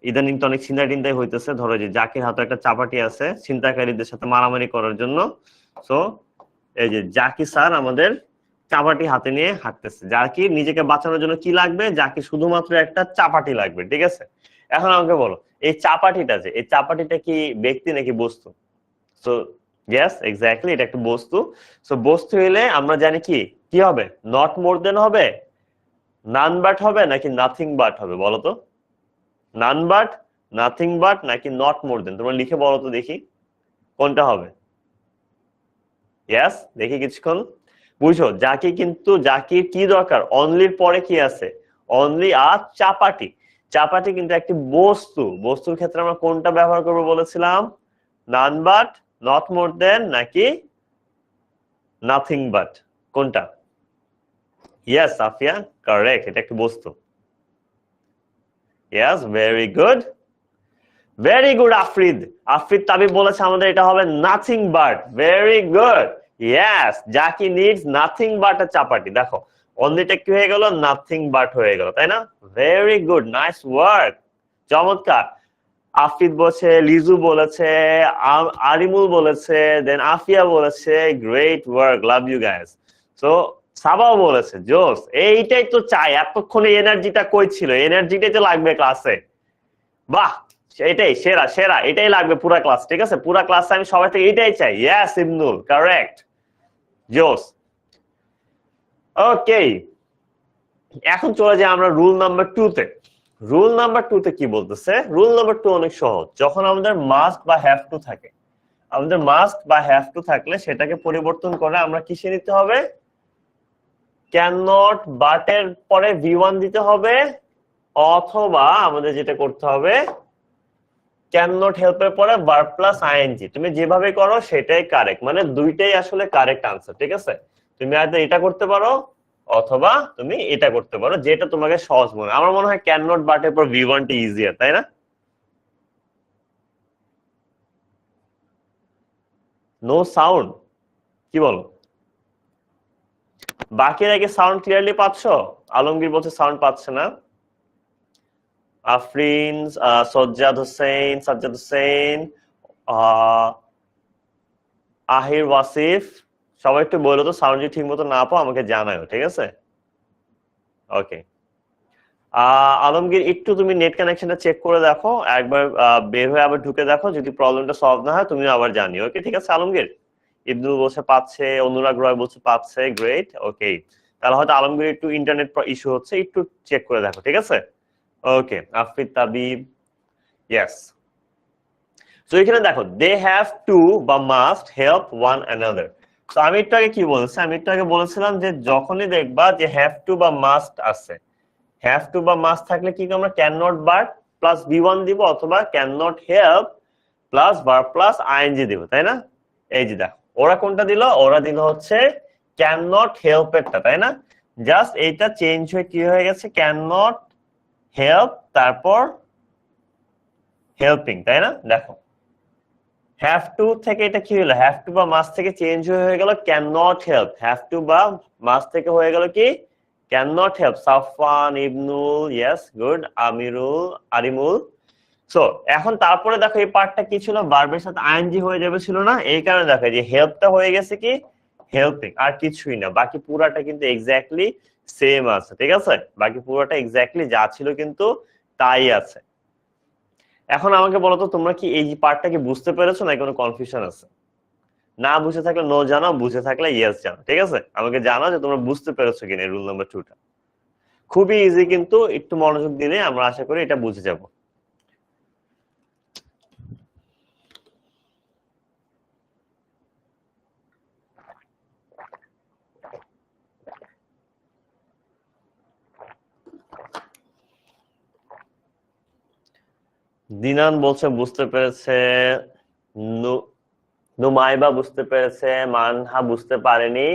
ইদানিং তো অনেক ছিনতাই টিনতাই হইতেছে, ধরো যে জাকির হাতে একটা চাপাটি আছে ছিনতাইকারীদের সাথে মারামারি করার জন্য। সো এই যে জাকি স্যার আমাদের চাপাটি হাতে নিয়ে হাঁটতেছে, জাকির নিজেকে বাঁচানোর জন্য কি লাগবে, জাকির শুধুমাত্র একটা চাপাটি লাগবে, ঠিক আছে। এখন আমাকে বলো এই চাপাটিটা, যে এই চাপাটিটা কি ব্যক্তি নাকি বস্তু। সো ইয়েস এক্স্যাক্টলি, এটা একটা বস্তু। সো বস্তু হইলে আমরা জানি কি কি হবে, নট মোর দেন হবে, নান বাট হবে, নাকি নাথিং বাট হবে, বলো তো। নান বাট, নাথিং বাট, নাকি নট মোর দেন, তোমরা লিখে বলো তো দেখি কোনটা হবে। ইয়েস, দেখি কিছুক্ষণ বুঝো, জাকি কিন্তু জাকির কি দরকার, অনলির পরে কি আছে, অনলি আর চাপাটি। চাপাটি কিন্তু একটি বস্তু, বস্তুর ক্ষেত্রে আমরা কোনটা ব্যবহার করবো বলেছিলাম, none but, not more than, নাকি নাথিং বাট, কোনটা। ইয়েস সাফিয়া, কারেক্ট, এটা একটা বস্তু। Yes, very good, very good Afrid, Afrid Tabib বলেছে আমাদের এটা হবে nothing but, very good. Yes, Zaki needs nothing but a chapati. দেখো অনলিটা কি হয়ে গেল, নাথিং বাট হয়ে গেল, তাই না। ভেরি গুড, নাইস ওয়ার্ক, চমৎকার। আফরিদ বলেছে, লিজু বলেছে, আরিমুল বলেছে, দেন আফিয়া বলেছে, great work, love you guys. So সাবাও বলেছে জোস, এইটাই তো চাই, এতক্ষণে এনার্জিটা কই ছিল, এনার্জিটাই তো লাগবে ক্লাসে, বাহ, এটাই সেরা সেরা, এটাই লাগবে পুরা ক্লাস, ঠিক আছে, পুরা ক্লাসে আমি সবাই থেকে এটাই চাই। ইয়েস ইবনুল, কারেক্ট, জোস। ওকে, এখন চলে যাই আমরা রুল নাম্বার 2 তে। রুল নাম্বার 2 তে কি বলতেছে, রুল নাম্বার 2 অনেক সহজ, যখন আমাদের মাস্ট বা হ্যাভ টু থাকে, আমাদের মাস্ট বা হ্যাভ টু থাকলে সেটাকে পরিবর্তন করে আমরা কিসে নিতে হবে, ক্যান নট বাটের পরে ভি1 দিতে হবে, অথবা আমাদের যেটা করতে হবে ক্যান নট হেল্প এর পরে ভার্ব প্লাস আইএনজি, তুমি যেভাবে করো সেটাই কারেক্ট, মানে দুইটাই আসলে কারেক্ট আনসার, ঠিক আছে? তুমি আইদার এটা করতে পারো অথবা তুমি এটা করতে পারো, যেটা তোমাকে সহজ মনে হয়। আমার মনে হয় ক্যান নট বাট এর পর ভি ওয়ান টি ইজিয়ার, তাই না? নো সাউন্ড, কি বলো? বাকিরা কি সাউন্ড ক্লিয়ারলি পাচ্ছ? আলমগীর বলছে সাউন্ড পাচ্ছে না। আফরিন, সাজ্জাদ হোসেন, আহির, ওয়াসিফ, সবাই একটু বলো তো সাউন্ড যদি ঠিক মতো না পাও আমাকে জানাও, ঠিক আছে? ওকে। আলমগীর একটু তুমি নেট কানেকশনটা চেক করে দেখো একবার, বের হয়ে আবার ঢুকে দেখো, যদি প্রবলেমটা সলভ না হয় তুমি আবার জানিও, ওকে? ঠিক আছে আলমগীর? ইবনুল বলছে পাচ্ছে, অনুরাগ রয় বলছে পাচ্ছে, গ্রেট, ওকে। তাহলে হয়তো আলমগীর একটু ইন্টারনেট ইস্যু হচ্ছে, একটু চেক করে দেখো, ঠিক আছে? ওকে, আফরিদ তাবিব, ইয়েস। তো এখানে দেখো দে হ্যাভ টু বা মাস্ট হেল্প ওয়ান অ্যানাদার। তো আমি একটু আগে কি বলছি, আমি একটু আগে বলেছিলাম যে যখনই দেখবা যে হ্যাভ টু বা মাস্ট আছে, হ্যাভ টু বা মাস্ট থাকলে কি আমরা can not but plus V one দিব, অথবা can not help plus verb plus ING দিব, তাই না? এই যে দেখো ওরা কোনটা দিল, ওরা দিল হচ্ছে ক্যান নট হেল্প এরটা, তাই না? জাস্ট এইটা চেঞ্জ হয়ে কি হয়ে গেছে, ক্যান নট হেল্প তারপর হেল্পিং, তাই না? দেখো হ্যাভ টু থেকে এটা কি হলো, হ্যাভ টু বা মাস্ট থেকে চেঞ্জ হয়ে গেল can not help, have to বা মাস্ট থেকে হয়ে গেল কি can not help. Safwan, Ibnul, yes, good, Amirul, Arimul. So এখন তারপরে দেখো এই পার্টটা কি ছিল, ভার্বের সাথে আইএনজি হয়ে যাবে ছিল না, এই কারণে দেখো যে হেল্পটা হয়ে গেছে কি হেল্পিং, আর কিছুই না, বাকি পুরাটা কিন্তু এক্স্যাক্টলি সেম আছে, ঠিক আছে? বাকি পুরোটা এক্স্যাক্টলি যা ছিল কিন্তু তাই আছে। এখন আমাকে বলো তো তোমরা কি এই পার্টটা কি বুঝতে পেরেছো না কোনো কনফিউশন আছে? না বুঝে থাকলে নো জানাও, বুঝে থাকলে ইয়েস জানাও, ঠিক আছে? আমাকে জানাও যে তোমরা বুঝতে পেরেছো কিনা রুল নাম্বার 2টা। খুবই ইজি, কিন্তু একটু মনোযোগ দিলে আমরা আশা করি এটা বুঝে যাব। দিনান বলছে বুঝতে পেরেছে, নুমাইবা বুঝতে পেরেছে, মানহা বুঝতে পারেনি,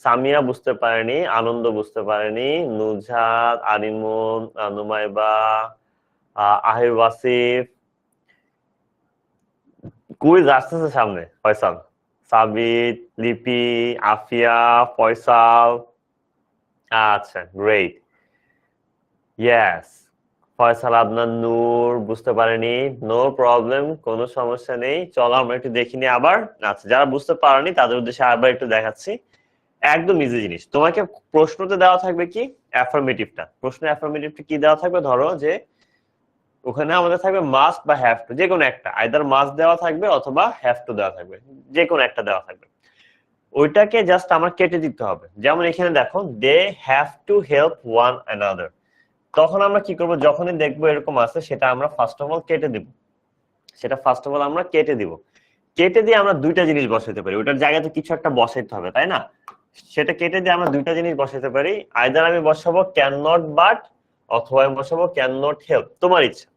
সামিয়া বুঝতে পারেনি, আনন্দ বুঝতে পারেনি, নুজাত, আরিমুন, নুমাইবা, আহির, ওয়াসিফ, কুইজ আসতেছে সামনে, ফয়সাল, সাবিত, লিপি, আফিয়া, ফয়সাল, আচ্ছা গ্রেট, ইয়েস, ফয়সাল, আদনান, নূর বুঝতে পারেনি, নো প্রবলেম, কোনো সমস্যা নেই, চলো আমরা একটু দেখিনি আবার। আচ্ছা যারা বুঝতে পারেনি তাদের উদ্দেশ্যে আবার একটু দেখাচ্ছি, একদম ইজি জিনিস। তোমাকে প্রশ্নতে দেওয়া থাকবে কি অ্যাফার্মেটিভটা, প্রশ্ন অ্যাফার্মেটিভটা কি দেওয়া থাকবে, ধরো যে ওখানে আমাদের থাকবে মাস্ট বা হ্যাভ টু, যে কোনো একটা, আইদার মাস্ট দেওয়া থাকবে অথবা হ্যাভ টু দেওয়া থাকবে, যে কোনো একটা দেওয়া থাকবে, ওইটাকে জাস্ট আমার কেটে দিতে হবে। যেমন এখানে দেখো they have to help one another, তখন আমরা কি করব, যখনই দেখবো এরকম আছে সেটা আমরা ফার্স্ট অফ অল কেটে দিব, সেটা ফার্স্ট অফ অল আমরা কেটে দিব। কেটে দিয়ে আমরা দুইটা জিনিস বসাতে পারি, ওটার জায়গাতে কিছু একটা বসাইতে হবে, তাই না? সেটা কেটে দিয়ে আমরা দুইটা জিনিস বসাতে পারি, আইদার আমি বসাবো ক্যান নট বাট অথবা আমি বসাবো ক্যান নট হেল্প, তোমার ইচ্ছা।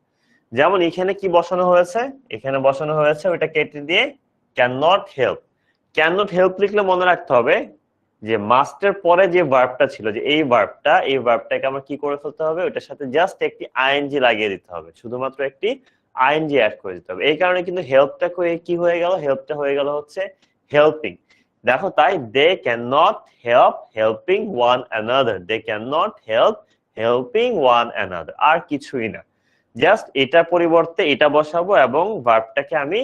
যেমন এখানে কি বসানো হয়েছে, এখানে বসানো হয়েছে ওইটা কেটে দিয়ে can not help. Can not help লিখলে মনে রাখতে হবে যে মাস্টের পরে যে ভার্বটা ছিল, যে এই ভার্বটাকে আমার কি করে ফেলতে হবে, ওইটার সাথে জাস্ট একটি আইএনজি লাগিয়ে দিতে হবে, শুধুমাত্র একটি আইএনজি অ্যাড করে দিতে হবে। এই কারণে কিন্তু হেল্পটা কি হয়ে গেল, হেল্পটা হয়ে গেল হচ্ছে হেল্পিং। দেখো তাই they can not help helping one another, they can not help helping one another, আর কিছুই না। জাস্ট এটার পরিবর্তে এটা বসাবো এবং ভার্বটাকে আমি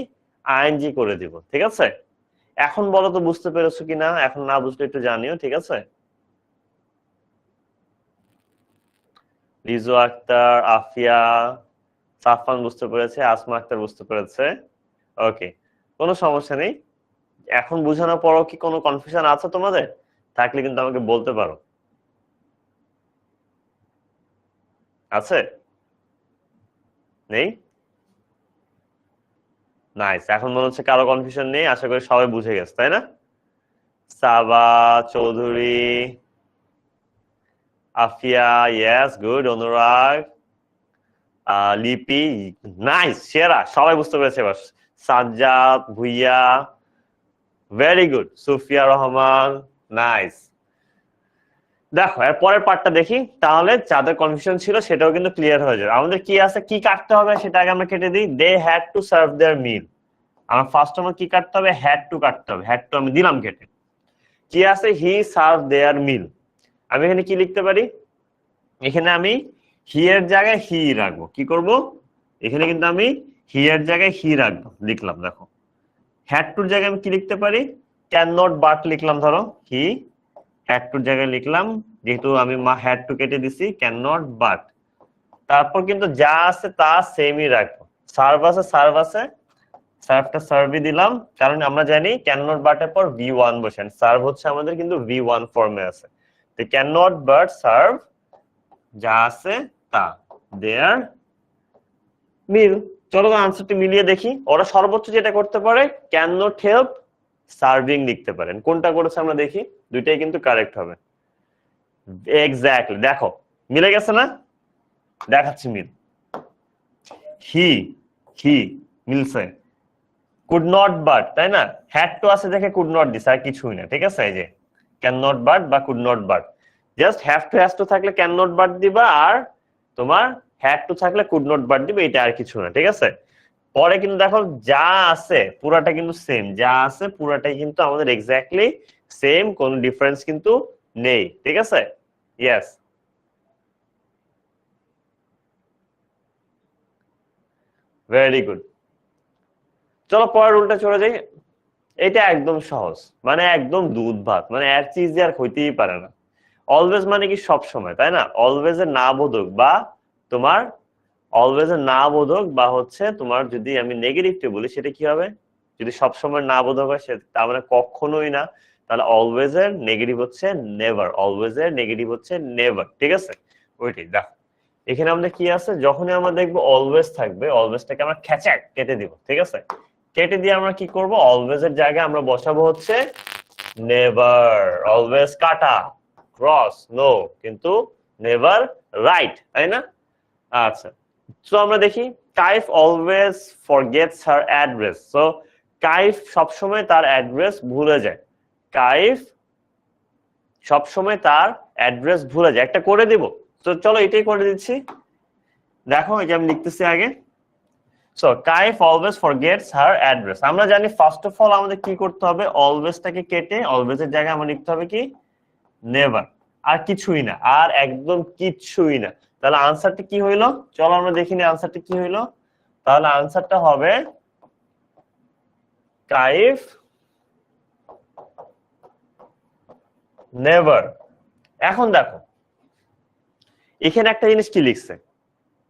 আইএনজি করে দিব, ঠিক আছে? এখন বলো তো বুঝতে পেরেছো কিনা, এখন না বুঝলে একটু জানিও, ঠিক আছে? লিজু আক্তার, আফিয়া, সাফান বুঝতে পেরেছে, আসমা আক্তার বুঝতে পেরেছে, ওকে, কোনো সমস্যা নেই। এখন বুঝানোর পরও কি কোনো কনফিউশন আছে তোমাদের? থাকলে কিন্তু আমাকে বলতে পারো। আছে? নেই? নাইস, এখন মনে হচ্ছে কারো কনফিউশন নেই, আশা করি সবাই বুঝে গেছে, তাই না? Saba Chowdhury, Afia, yes, good, Anurag, Lipi, nice, সেরা, সবাই বুঝতে পেরেছে এবার। Sajjad, Bhuiya, very good, Sufia Rahman, nice. দেখো এর পরের পার্টটা দেখি, তাহলে যাদের কনফিউশন ছিল সেটাও কিন্তু ক্লিয়ার হয়ে যাবে। আমাদের কি আছে, কি কাটতে হবে সেটা আগে আমরা কেটে দিই। দে হ্যাড টু সার্ভ দেয়ার মিল। আমার ফার্স্ট আমার কি কাটতে হবে, হ্যাড টু কাটতে হবে, হ্যাড টু আমি দিলাম কেটে। কি আছে, হি সার্ভ দেয়ার মিল। আমি এখানে কি লিখতে পারি, এখানে আমি হি এর জায়গায় হি রাখবো। কি করব, এখানে কিন্তু আমি হি এর জায়গায় হি রাখবো, লিখলাম। দেখো হ্যাড টুর জায়গায় আমি কি লিখতে পারি, ক্যান নট বাট লিখলাম। ধরো হি হ্যাড টুর জায়গায় লিখলাম, যেহেতু আমি হ্যাড টু কেটে দিছি, ক্যান নট বাট। তারপর কিন্তু যা আছে তা সেমই রাখবো। সার্ভ আছে, সার্ভ আছে, সার্ভটা সার্ভই দিলাম, কারণ আমরা জানি ক্যান নট বাটের পর ভি ওয়ান বসেন, সার্ভ হচ্ছে আমাদের কিন্তু ভি ওয়ান ফর্মে আছে। তো ক্যান নট বাট সার্ভ যা আছে তা দেয়ার মিল। চলো আনসারটি মিলিয়ে দেখি। ওরা সর্বোচ্চ যেটা করতে পারে ক্যান নট হেল্প সার্ভিং লিখতে পারেন। কোনটা করেছে আমরা দেখি, দুইটাই কিন্তু কারেক্ট হবে। এক্স্যাক্টলি, দেখো মিলে গেছে না, দেখাচ্ছি মিল। হি হি মিলছে, কুড নট বাট, তাই না, হ্যাড টু আছে দেখে কুড নট দিছে, আর কিছুই না। ঠিক আছে, এই যে ক্যান নট বাট বা could not but, just have to has to থাকলে ক্যান নট বাট দিবা, আর তোমার হ্যাড টু থাকলে কুড নট বাট দিবে, এটা আর কিছু না। ঠিক আছে, পরে কিন্তু দেখো যা আছে পুরাটা কিন্তু সেম, যা আছে পুরাটাই কিন্তু আমাদের এক্স্যাক্টলি সেম, কোনো ডিফারেন্স কিন্তু নেই। ঠিক আছে, ইয়েস, ভেরি গুড। চলো পরের রুলটা চলে যাই। এটা একদম সহজ, মানে একদম দুধ ভাত, মানে এর চিজ আর হইতেই পারে না। অলওয়েজ মানে কি সব সময়, তাই না, অলওয়েজ এর না বোধক বা তোমার অলওয়েজ এর না বোধক বা হচ্ছে তোমার যদি আমি নেগেটিভটা বলি সেটা কি হবে, যদি সব সময় না বোধক হয় তার মানে কখনোই না, তাহলে অলওয়েজ এর নেগেটিভ হচ্ছে নেভার, অলওয়েজ এর নেগেটিভ হচ্ছে নেভার। ঠিক আছে, ওইটাই দেখো এখানে আমাদের কি আছে, যখনই আমরা দেখবো অলওয়েজ থাকবে, অলওয়েজটাকে আমরা খ্যাচাক কেটে দিব। ঠিক আছে, কেটে দিয়ে আমরা কি করব, অলওয়েজ এর জায়গায় আমরা বসাবো হচ্ছে নেভার। অলওয়েজ কাটা, ক্রস, নো, কিন্তু নেভার রাইট, তাই না। আচ্ছা, তো আমরা দেখি কাইফ অলওয়েজ ফরগেটস হার অ্যাড্রেস। সো কাইফ সবসময় তার অ্যাড্রেস ভুলে যায়, কাইফ সবসময় তার অ্যাড্রেস ভুলে যায়। একটা করে দিব, তো চলো এটাই করে দিচ্ছি। দেখো এই যে আমি লিখতেছি আগে, সো কাইফ অলওয়েজ ফরগেটস হার অ্যাড্রেস। আমরা জানি ফার্স্ট অফ অল আমাদের কি করতে হবে, অলওয়েজটাকে কেটে অলওয়েজ এর জায়গায় আমরা লিখতে হবে কি নেভার, আর কিছুই না, আর একদম কিচ্ছুই না। তাহলে আনসারটা কি হইলো, চলো আমরা দেখিনি আনসারটা কি হইলো। তাহলে আনসারটা হবে কাইফ নেভার। এখন দেখো এখানে একটা জিনিস কি লিখছে,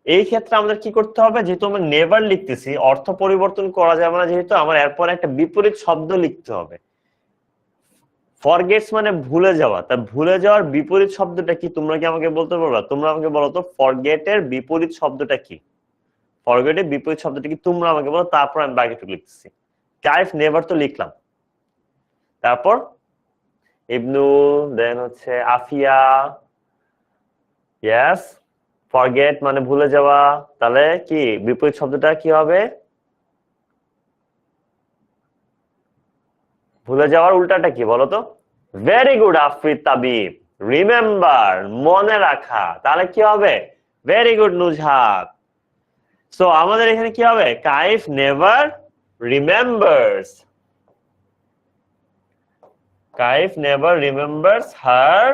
এই ক্ষেত্রে আমাদের কি করতে হবে, যেহেতু আমরা নেভার লিখতেছি অর্থ পরিবর্তন করা যাবে না, যেহেতু আমার এরপর একটা বিপরীত শব্দ লিখতে হবে। ফরগেটস মানে ভুলে যাওয়া, তা ভুলে যাওয়ার বিপরীত শব্দটা কি, তোমরা কি আমাকে বলতে পারবা, তোমরা আমাকে বলো তো ফরগেট এর বিপরীত শব্দটা কি, ফরগেট এর বিপরীত শব্দটা কি তোমরা আমাকে বলো, তারপর আমি বাকিটুকু লিখতেছি। কাইফ নেভার তো লিখলাম, তারপর ইবনু, দেন হচ্ছে আফিয়া, ইয়েস, ফরগেট মানে ভুলে যাওয়া, তাহলে কি বিপরীত শব্দটা কি হবে, ভুলে যাওয়ার উল্টাটা কি বলো তো, very good Afrid Tabib, remember মনে রাখা, তাহলে কি হবে, ভেরি গুড নুজহাত। সো আমাদের এখানে কি হবে, Kaif never remembers, Kaif never remembers her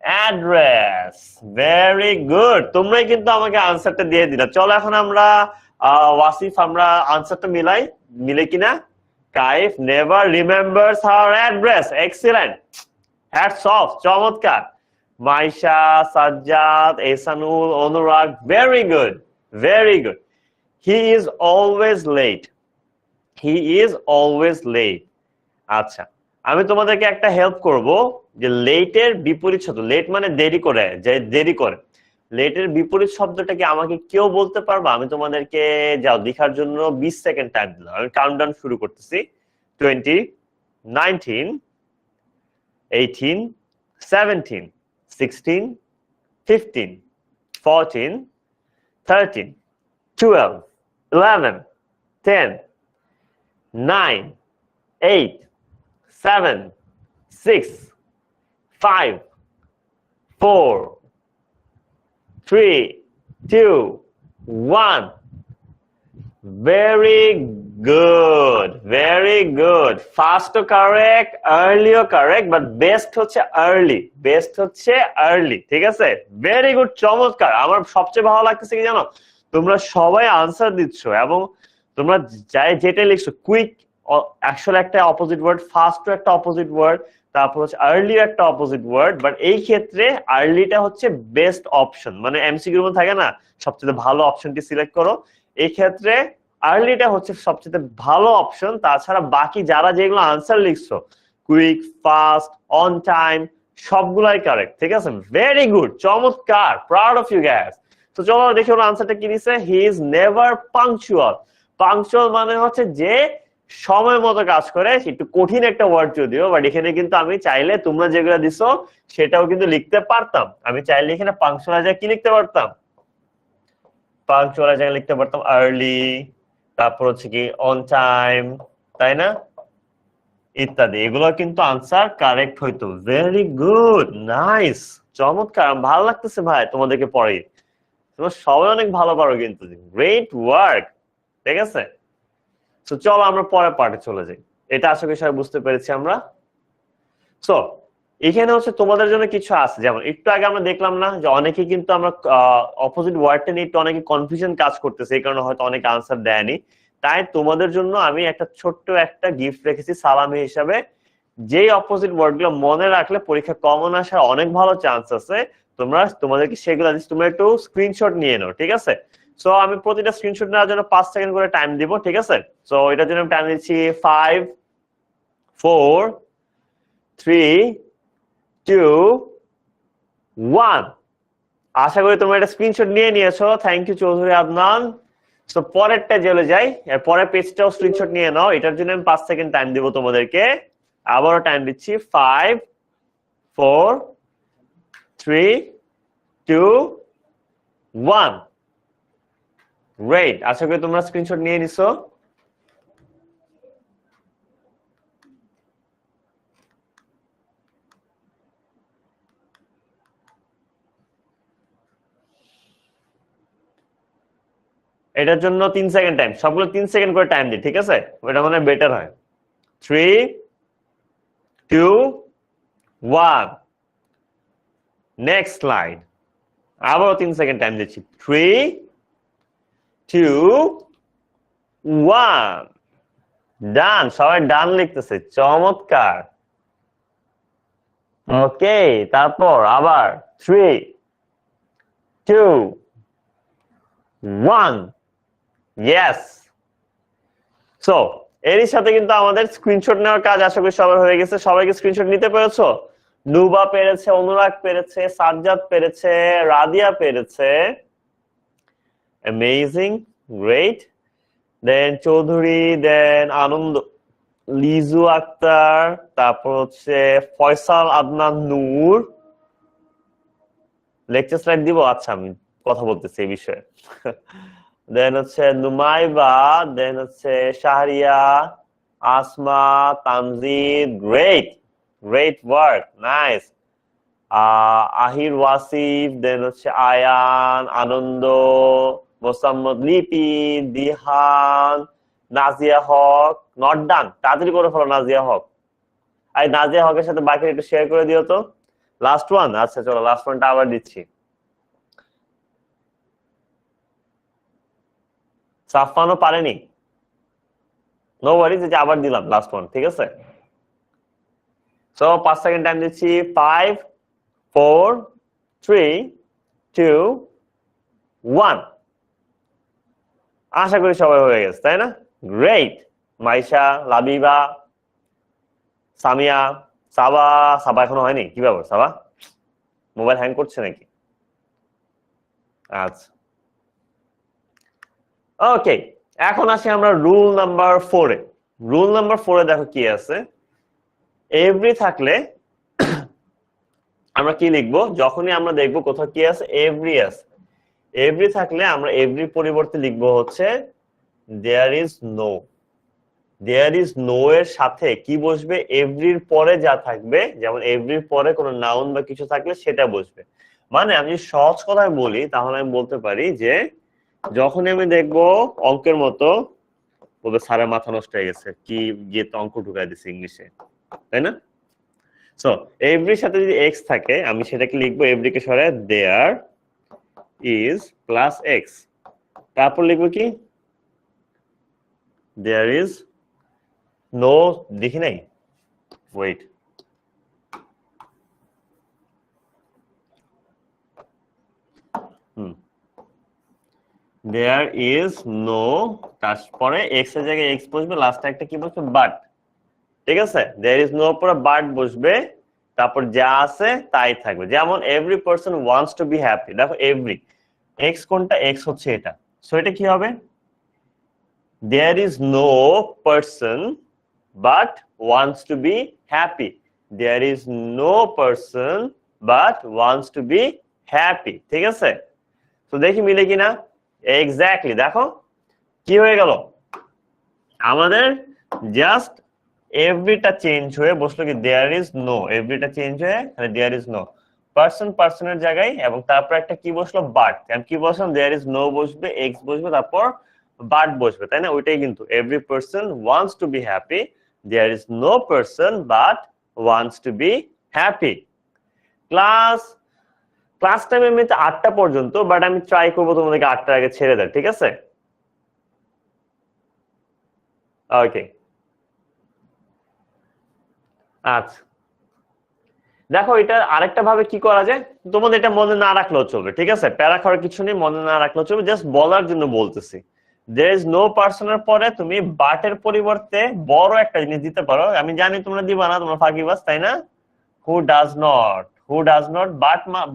address. Very good, তোমরাই কিন্তু আমাকে আনসারটা দিয়ে দিলা। চলো এখন আমরা ওয়াসিফ আমরা আনসারটা মিলাই, মিলে কিনা, Kaif never remembers her address, excellent, hats off, চমৎকার। Maisha, Sajjad, Ehsanul, Anurag, very good, very good. He is always late, he is always late. আচ্ছা, আমি তোমাদেরকে একটা হেল্প করব, যে লেটের বিপরীত শব্দ, লেট মানে দেরি করে, যে দেরি করে, লেটের বিপরীত শব্দটা কি আমাকে কেউ বলতে পারবা, আমি তোমাদেরকে যাও দেখার জন্য 20 সেকেন্ড টাইম দিলাম, আমি কাউন্টডাউন শুরু করতেছি। 20, 19, 18, 17, 16, 15, 14, 13, 12, 11, 10, 9, 8, 7, 6, 5, 4, 3, 2, 1. Very good, very good. Fast correct, early correct, but best হচ্ছে early, best হচ্ছে early, ঠিক আছে? Very good, চমৎকার। আমার সবচেয়ে ভালো লাগতেছে কি জানো, তোমরা সবাই আনসার দিচ্ছ এবং তোমরা যেটা লিখছো কুইক অ্যাকচুয়ালি একটা অপোজিট ওয়ার্ড, ফাস্টও একটা অপোজিট ওয়ার্ড, তারপর হচ্ছে আর্লি একটা অপোজিট ওয়ার্ড, বাট এই ক্ষেত্রে আর্লিটা হচ্ছে বেস্ট অপশন, মানে এমসিকিউর মধ্যে থাকে না সবচেয়ে ভালো অপশনটি সিলেক্ট করো, এই ক্ষেত্রে আর্লিটা হচ্ছে সবচেয়ে ভালো অপশন। তাছাড়া বাকি যারা যেগুলো আনসার লিখছো কুইক, ফাস্ট, অন টাইম, সবগুলাই কারেক্ট, ঠিক আছে? ভেরি গুড, চমৎকার, প্রাউড অফ ইউ গাইস। তো চলো দেখি ওর আনসারটা কি দিছে। হি ইজ নেভার পাংচুয়াল। পাংচুয়াল মানে হচ্ছে যে সময় মতো কাজ করে, একটু কঠিন একটা ওয়ার্ড যদিও, বাট এখানে কিন্তু আমি চাইলে তোমরা যেগুলো দিছো সেটাও কিন্তু লিখতে পারতাম। আমি চাইলে এখানে পাংচুয়াল জায়গায় কি লিখতে পারতাম, পাংচুয়াল জায়গায় লিখতে পারতাম আর্লি, তারপর হচ্ছে কি অন টাইম, তাই না, ইত্যাদি। এগুলো কিন্তু আনসার কারেক্ট হইতো। ভেরি গুড, নাইস, চমৎকার, ভালো লাগতেছে ভাই তোমাদেরকে পড়ে। তোমরা সবাই অনেক ভালো পারো কিন্তু, গ্রেট ওয়ার্ক, ঠিক আছে? তো চলো আমরা পরের পার্টে চলে যাই। এটা আশা করি সবাই বুঝতে পেরেছি আমরা। সো এখানে হচ্ছে তোমাদের জন্য কিছু আছে, যেমন একটু আগে আমরা দেখলাম না যে অনেকে কিন্তু আমরা অপোজিট ওয়ার্ডটা নিয়ে একটু অনেকে কনফিউশন কাজ করতেছে, এই কারণে হয়তো অনেকে আনসার দেয়নি। তাই তোমাদের জন্য আমি একটা ছোট্ট একটা গিফট রেখেছি সালামি হিসাবে। যেই অপোজিট ওয়ার্ড গুলো মনে রাখলে পরীক্ষা কমন আসার অনেক ভালো চান্স আছে, তোমাদেরকে সেগুলো তোমরা একটু স্ক্রিনশট নিয়ে নাও, ঠিক আছে? সো আমি প্রতিটা স্ক্রিনশট নেওয়ার জন্য 5 সেকেন্ড করে টাইম দিব, ঠিক আছে? সো এটার জন্য আমি টাইম দিচ্ছি 5, 4, 3, 2, 1। আশা করি তোমরা এটা স্ক্রিনশট নিয়ে নিয়েছো। Thank you Chowdhury Adnan. তো পরেরটা চলে যাই, পরের পেজটাও স্ক্রিনশট নিয়ে নাও। এটার জন্য আমি 5 সেকেন্ড টাইম দিব তোমাদেরকে। আবারও টাইম দিচ্ছি 5, 4, 3, 2, 1। গ্রেট, আশা করি তোমরা স্ক্রিনশট নিয়ে নিছো। এটার জন্য 3 সেকেন্ড টাইম, সবগুলো 3 সেকেন্ড করে টাইম দিই, ঠিক আছে? ওটা মানে বেটার হয়। 3, 2, 1। Next slide. আবারও 3 সেকেন্ড টাইম দিচ্ছি। 3, 2, 1। ডান, সবাই ডান লিখতেছে, চমৎকার। ওকে, তারপর আবার 3, 2, 1। ইয়েস। সো এরই সাথে কিন্তু আমাদের স্ক্রিনশট নেওয়ার কাজ আশা করি সবার হয়ে গেছে। সবাইকে স্ক্রিনশট নিতে পেরেছো? নুবা পেরেছে, অনুরাগ পেরেছে, সাজ্জাদ পেরেছে, রাদিয়া পেরেছে। Amazing, great. Then Chowdhury, then Ananda, Liju Akter, তারপর হচ্ছে ফয়সাল আদনান নূর। লেকচার স্লাইড দিব? আচ্ছা, আমি কথা বলতেছি এই বিষয়ে। দেন হচ্ছে নুমাইবা, দেন হচ্ছে Shahriya, Asma, Tanjid. Great, great work, nice. Ahir Wasif, then হচ্ছে আয়ান, আনন্দ, মোসাম্মদ লিপি, দিহান, নাজিয়া হক। নট ডান, তাড়াতাড়ি করে ফেলো নাজিয়া হক। আর নাজিয়া হকের সাথে বাকি একটু শেয়ার করে দিও তো। লাস্ট ওয়ান, আচ্ছা চলো লাস্ট ওয়ানটা আবার দিচ্ছি। সাফানও পারেনি, নো ওয়ারিজ, যে আবার দিলাম লাস্ট ওয়ান, ঠিক আছে? সো 5 সেকেন্ড টাইম দিচ্ছি। 5, 4, 3, 2, 1। আশা করি সবাই হয়ে গেছে, তাই না? গ্রেট। মাইশা, লাবিবা, সামিয়া, সাবা। সাবা এখনো হয়নি? কি ব্যাপার সাবা, মোবাইল হ্যাং করছে নাকি? আচ্ছা, ওকে। এখন আসি আমরা রুল নাম্বার 4-এ। রুল নাম্বার 4-এ দেখো কি আছে। এভরি থাকলে আমরা কি লিখবো? যখনই আমরা দেখবো কোথাও কি আছে, এভরি আছে, এভরি থাকলে আমরা এভরির পরিবর্তে লিখবো হচ্ছে there is no. There is no এর সাথে কি বসবে? এভরির পরে যা থাকবে, যেমন এভরির পরে কোনো নাউন বা কিছু থাকলে সেটা বসবে। মানে আমি সহজ কথায় বলি তাহলে আমি বলতে পারি যে যখন আমি দেখবো অঙ্কের মতো, বলবে স্যারের মাথা নষ্ট হয়ে গেছে, কি গিয়ে তো অঙ্ক ঢুকাই দিছে ইংলিশে, তাই না? সো এভরির সাথে যদি এক্স থাকে আমি সেটাকে লিখবো এভরিকে সরে দেয়ার ইজ প্লাস এক্স, তারপর লিখবো কি দেয়ার ইজ নো, দেখি নাই, ওয়েট, দেয়ার ইজ নো, তারপরে এক্স এর জায়গায় এক্স বসবে, লাস্টে একটা কি বসবে? বাট। ঠিক আছে, দেয়ার ইজ নো পরে বাট বসবে, তারপর যা আছে তাই থাকবে। যেমন every person wants to be happy, দেখো এভরি এক্স কোনটা? এক্স হচ্ছে এটা, সো এটা কি হবে? There is no person but wants to be happy, there is no person but wants to be happy. ঠিক আছে, তো দেখি মিলে কিনা। এক্স্যাক্টলি, দেখো কি হয়ে গেল, আমাদের জাস্ট এভরিটা চেঞ্জ হয়ে বসলো কি দেয়ার ইজ নো, এভরিটা চেঞ্জ হয়ে দেয়ার ইজ নো, পার্সন পার্সনের জায়গায়, এবং তারপর একটা কি বসলো? বাট। আমি কি বসলাম? দেয়ার ইজ নো বসবে, এক্স বসবে, তারপর বাট বসবে, তাই না? ওইটাই কিন্তু every person wants to be happy, there is no person but wants to be happy. Class class time এমনিতে 8টা পর্যন্ত, বাট আমি ট্রাই করবো তোমাদেরকে 8টার আগে ছেড়ে দেয়, ঠিক আছে? ওকে, আচ্ছা দেখো এটা আরেকটা ভাবে কি করা যায়, তোমাদের এটা মনে না রাখলেও চলবে, ঠিক আছে? প্যারা খাওয়ার কিছু নেই, মনে না রাখলেও চলবে, জাস্ট বলার জন্য বলতেছি। there is no person এর পরে তুমি বাটের পরিবর্তে বড় একটা জিনিস দিতে পারো। আমি জানি তোমরা দিবা না, তোমরা ফাঁকিবাজ, তাই না? Who does not, who does not,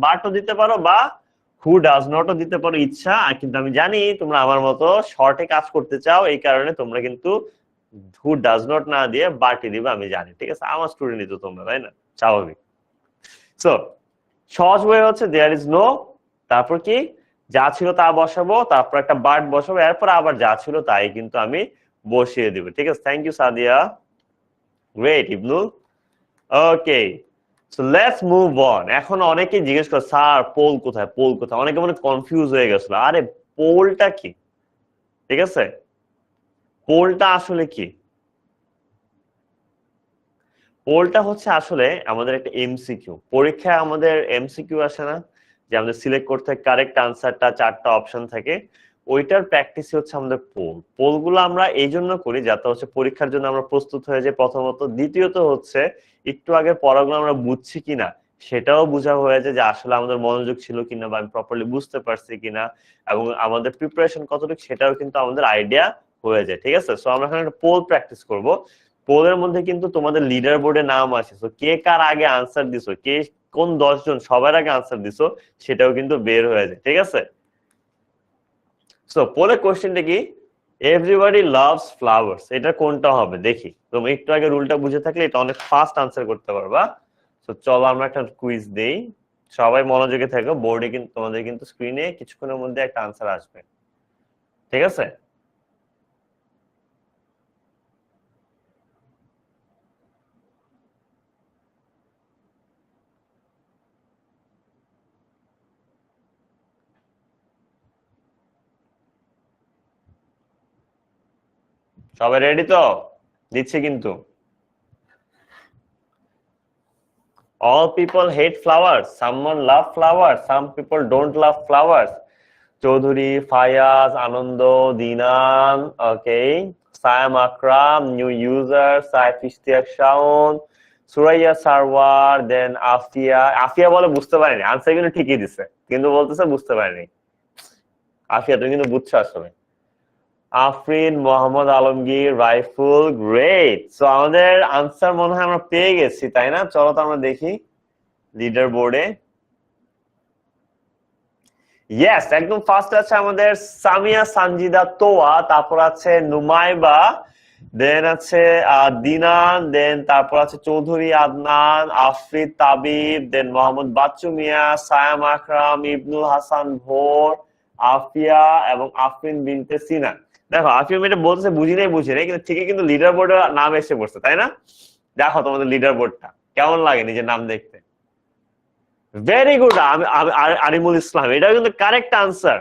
বাটও দিতে পারো বা হু ডাজ নটও দিতে পারো ইচ্ছা, কিন্তু আমি জানি তোমরা আমার মতো শর্টে কাজ করতে চাও, এই কারণে তোমরা কিন্তু হু ডাজ নট না দিয়ে বাটই দিবে, আমি জানি, ঠিক আছে? আমার স্টুডেন্টই তো তোমরা, তাই না? স্বাভাবিক। সো সহজ ওয়ে হচ্ছে দেয়ার ইজ নো, তারপর কি যা ছিল তা বসাবো, তারপর একটা বার্ড বসাবো, এরপর আবার যা ছিল তাই কিন্তু আমি বসিয়ে দিব। ঠিক আছে, thank you Sadia, great Ibnul. Okay, so let's move on. এখন অনেকেই জিজ্ঞেস করে স্যার পোল কোথায়, পোল কোথায়? অনেকে মনে কনফিউজ হয়ে গেছিল, আরে পোলটা কি? ঠিক আছে, পোলটা আসলে কি? পোলটা হচ্ছে আসলে আমাদের একটা এমসিকিউ, পরীক্ষায় আমাদের এমসিকিউ আসে না, যে আমাদের সিলেক্ট করতে হয় কারেক্ট আনসারটা, 4টা অপশন থাকে, ওইটার প্র্যাকটিস হচ্ছে আমাদের পোল। পোলগুলো আমরা এই জন্য করি যাতে হচ্ছে পরীক্ষার জন্য আমরা প্রস্তুত হয়ে যাই প্রথমত, দ্বিতীয়ত হচ্ছে একটু আগে পড়াগুলো আমরা বুঝছি কিনা সেটাও বোঝা হয়ে যায়, যে আসলে আমাদের মনোযোগ ছিল কিনা বা আমি প্রপারলি বুঝতে পারছি কিনা, এবং আমাদের প্রিপারেশন কতটুকু সেটাও কিন্তু আমাদের আইডিয়া হয়ে যায়। ঠিক আছে, সো আমরা এখানে একটা পোল প্র্যাকটিস করব। পোলের মধ্যে কিন্তু তোমাদের লিডার বোর্ডে নাম আছে, তো কে কার আগে আনসার দিছো, কে কোন 10 জন সবার আগে আনসার দিছো সেটাও কিন্তু বের হয়ে যায়। ঠিক আছে, সো পোলের কোশ্চেনটা কি? এভরিবডি লাভস ফ্লাওয়ার্স, এটা কোনটা হবে দেখি? তুমি একটু আগে রুলটা বুঝে থাকলে এটা অনেক ফাস্ট আনসার করতে পারবা। তো চলো আমরা একটা কুইজ দেই, সবাই মনোযোগে থাকো, বোর্ডে কিন্তু তোমাদের কিন্তু স্ক্রিনে কিছুক্ষণের মধ্যে একটা আনসার আসবে। ঠিক আছে, সবাই রেডি তো? দিচ্ছি কিন্তু। All people hate flowers. Someone love flowers. Some people don't love flowers. Chaudhuri, Fayaz, Anando, Dinan, okay. Sam Akram, new user, Saif Ishtiaq Shaun, Suraya Sarwar, then Afia. Afia বলে বুঝতে পারিনি, আনসার কিন্তু ঠিকই দিছে, কিন্তু বলতেছে বুঝতে পারিনি। আফিয়া তুমি কিন্তু বুঝছো আসলে। আফরিন, মোহাম্মদ আলমগীর, রাইফুল, গ্রেট। সো আমাদের আনসার মনে হয় আমরা পেয়ে গেছি, তাই না? চলো তো আমরা দেখি লিডার বোর্ডে। ইয়েস, একদম ফার্স্ট আছে আমাদের সামিয়া সানজিদা তোয়া, তারপর আছে নুমাইবা, দেন আছে দিনান, দেন তারপর আছে চৌধুরী আদনান, আফরিদ তাবিব, দেন মোহাম্মদ বাচ্চু মিয়া, সায়াম আকরাম, ইবনুল হাসান ভোর, আফিয়া এবং আফরিন বিনতে সিনা। দেখো আফিয়া মেয়েটা বলতেছে বুঝি নাই কিন্তু ঠিকই কিন্তু লিডার বোর্ডে নাম এসে পড়ছে, তাই না? দেখো তোমাদের লিডার বোর্ডটা কেমন লাগে নিজের নাম দেখতে। ভেরি গুড, আরিমুল ইসলাম, এটাও কিন্তু কারেক্ট আনসার।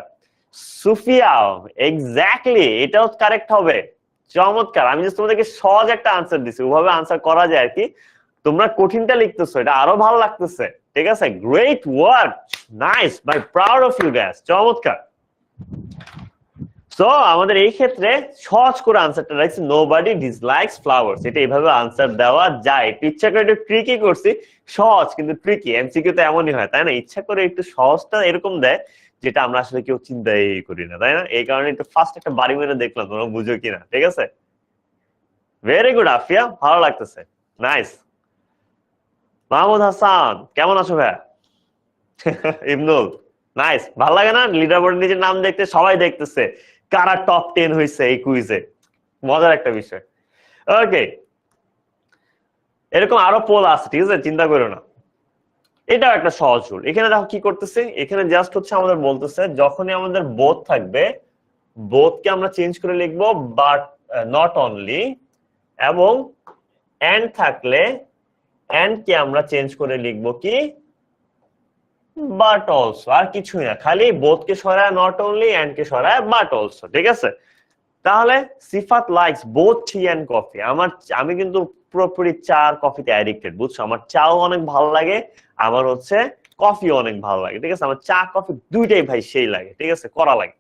সুফিয়া, এক্স্যাক্টলি, এটাও কারেক্ট হবে। চমৎকার, আমি জাস্ট তোমাদেরকে সহজ একটা আনসার দিছি, ওভাবে আনসার করা যায় আর কি। তোমরা কঠিনটা লিখতেছো, এটা আরো ভালো লাগতেছে। ঠিক আছে, great work, nice, bye proud of you guys, চমৎকার। সো আমাদের এই ক্ষেত্রে সহজ করে আনসারটা রাখছি, নোবডি ডিসলাইকস ফ্লাওয়ার্স। এটা এইভাবে আনসার দেওয়া যায়। ইচ্ছা করে একটু ট্রিকি করছি, সহজ কিন্তু ট্রিকি। এমসিকিউ তো এমনই হয়, তাই না? ইচ্ছা করে একটু সহজটা এরকম দেয় যেটা আমরা আসলে কেউ চিন্তাই করি না, তাই না? এই কারণে একটু ফার্স্ট একটা বাড়ি মেরে দেখলাম তোমরা বুঝো কিনা। ঠিক আছে, ভেরি গুড আফিয়া, ভালো লাগতেছে, নাইস। মাহমুদ হাসান, কেমন আছো ভাইয়া? ইবনুল, নাইস। ভালো লাগে না লিডার বোর্ডে নিজের নাম দেখতে? সবাই দেখতেছে কারা টপ 10 হয়েছে এই কুইজে, মজার একটা বিষয়। ওকে, এরকম আরো পোল আছে, ঠিক আছে, চিন্তা করো না। এটাও একটা সহজ রুল। এখানে দেখো কি করতেছে, এখানে জাস্ট হচ্ছে আমাদের বলতেছে যখনই আমাদের বোথ থাকবে, বোথকে আমরা চেঞ্জ করে লিখবো বাট নট অনলি, এবং এন্ড থাকলে এন্ড কে আমরা চেঞ্জ করে লিখবো কি বাট অলসো। আর কিছুই না, খালি বোথ কে সরায় নট অনলি, এন্ড কে সরায় বাট অলসো। ঠিক আছে, তাহলে Sifat likes both tea and coffee. আমি কিন্তু পুরোপুরি চা আর কফিতে অ্যাডিক্টেড, বুঝছো? আমার চাও অনেক ভালো লাগে, আমার হচ্ছে কফি অনেক ভালো লাগে। ঠিক আছে, আমার চা কফি দুইটাই ভাই সেই লাগে, ঠিক আছে, করা লাগে।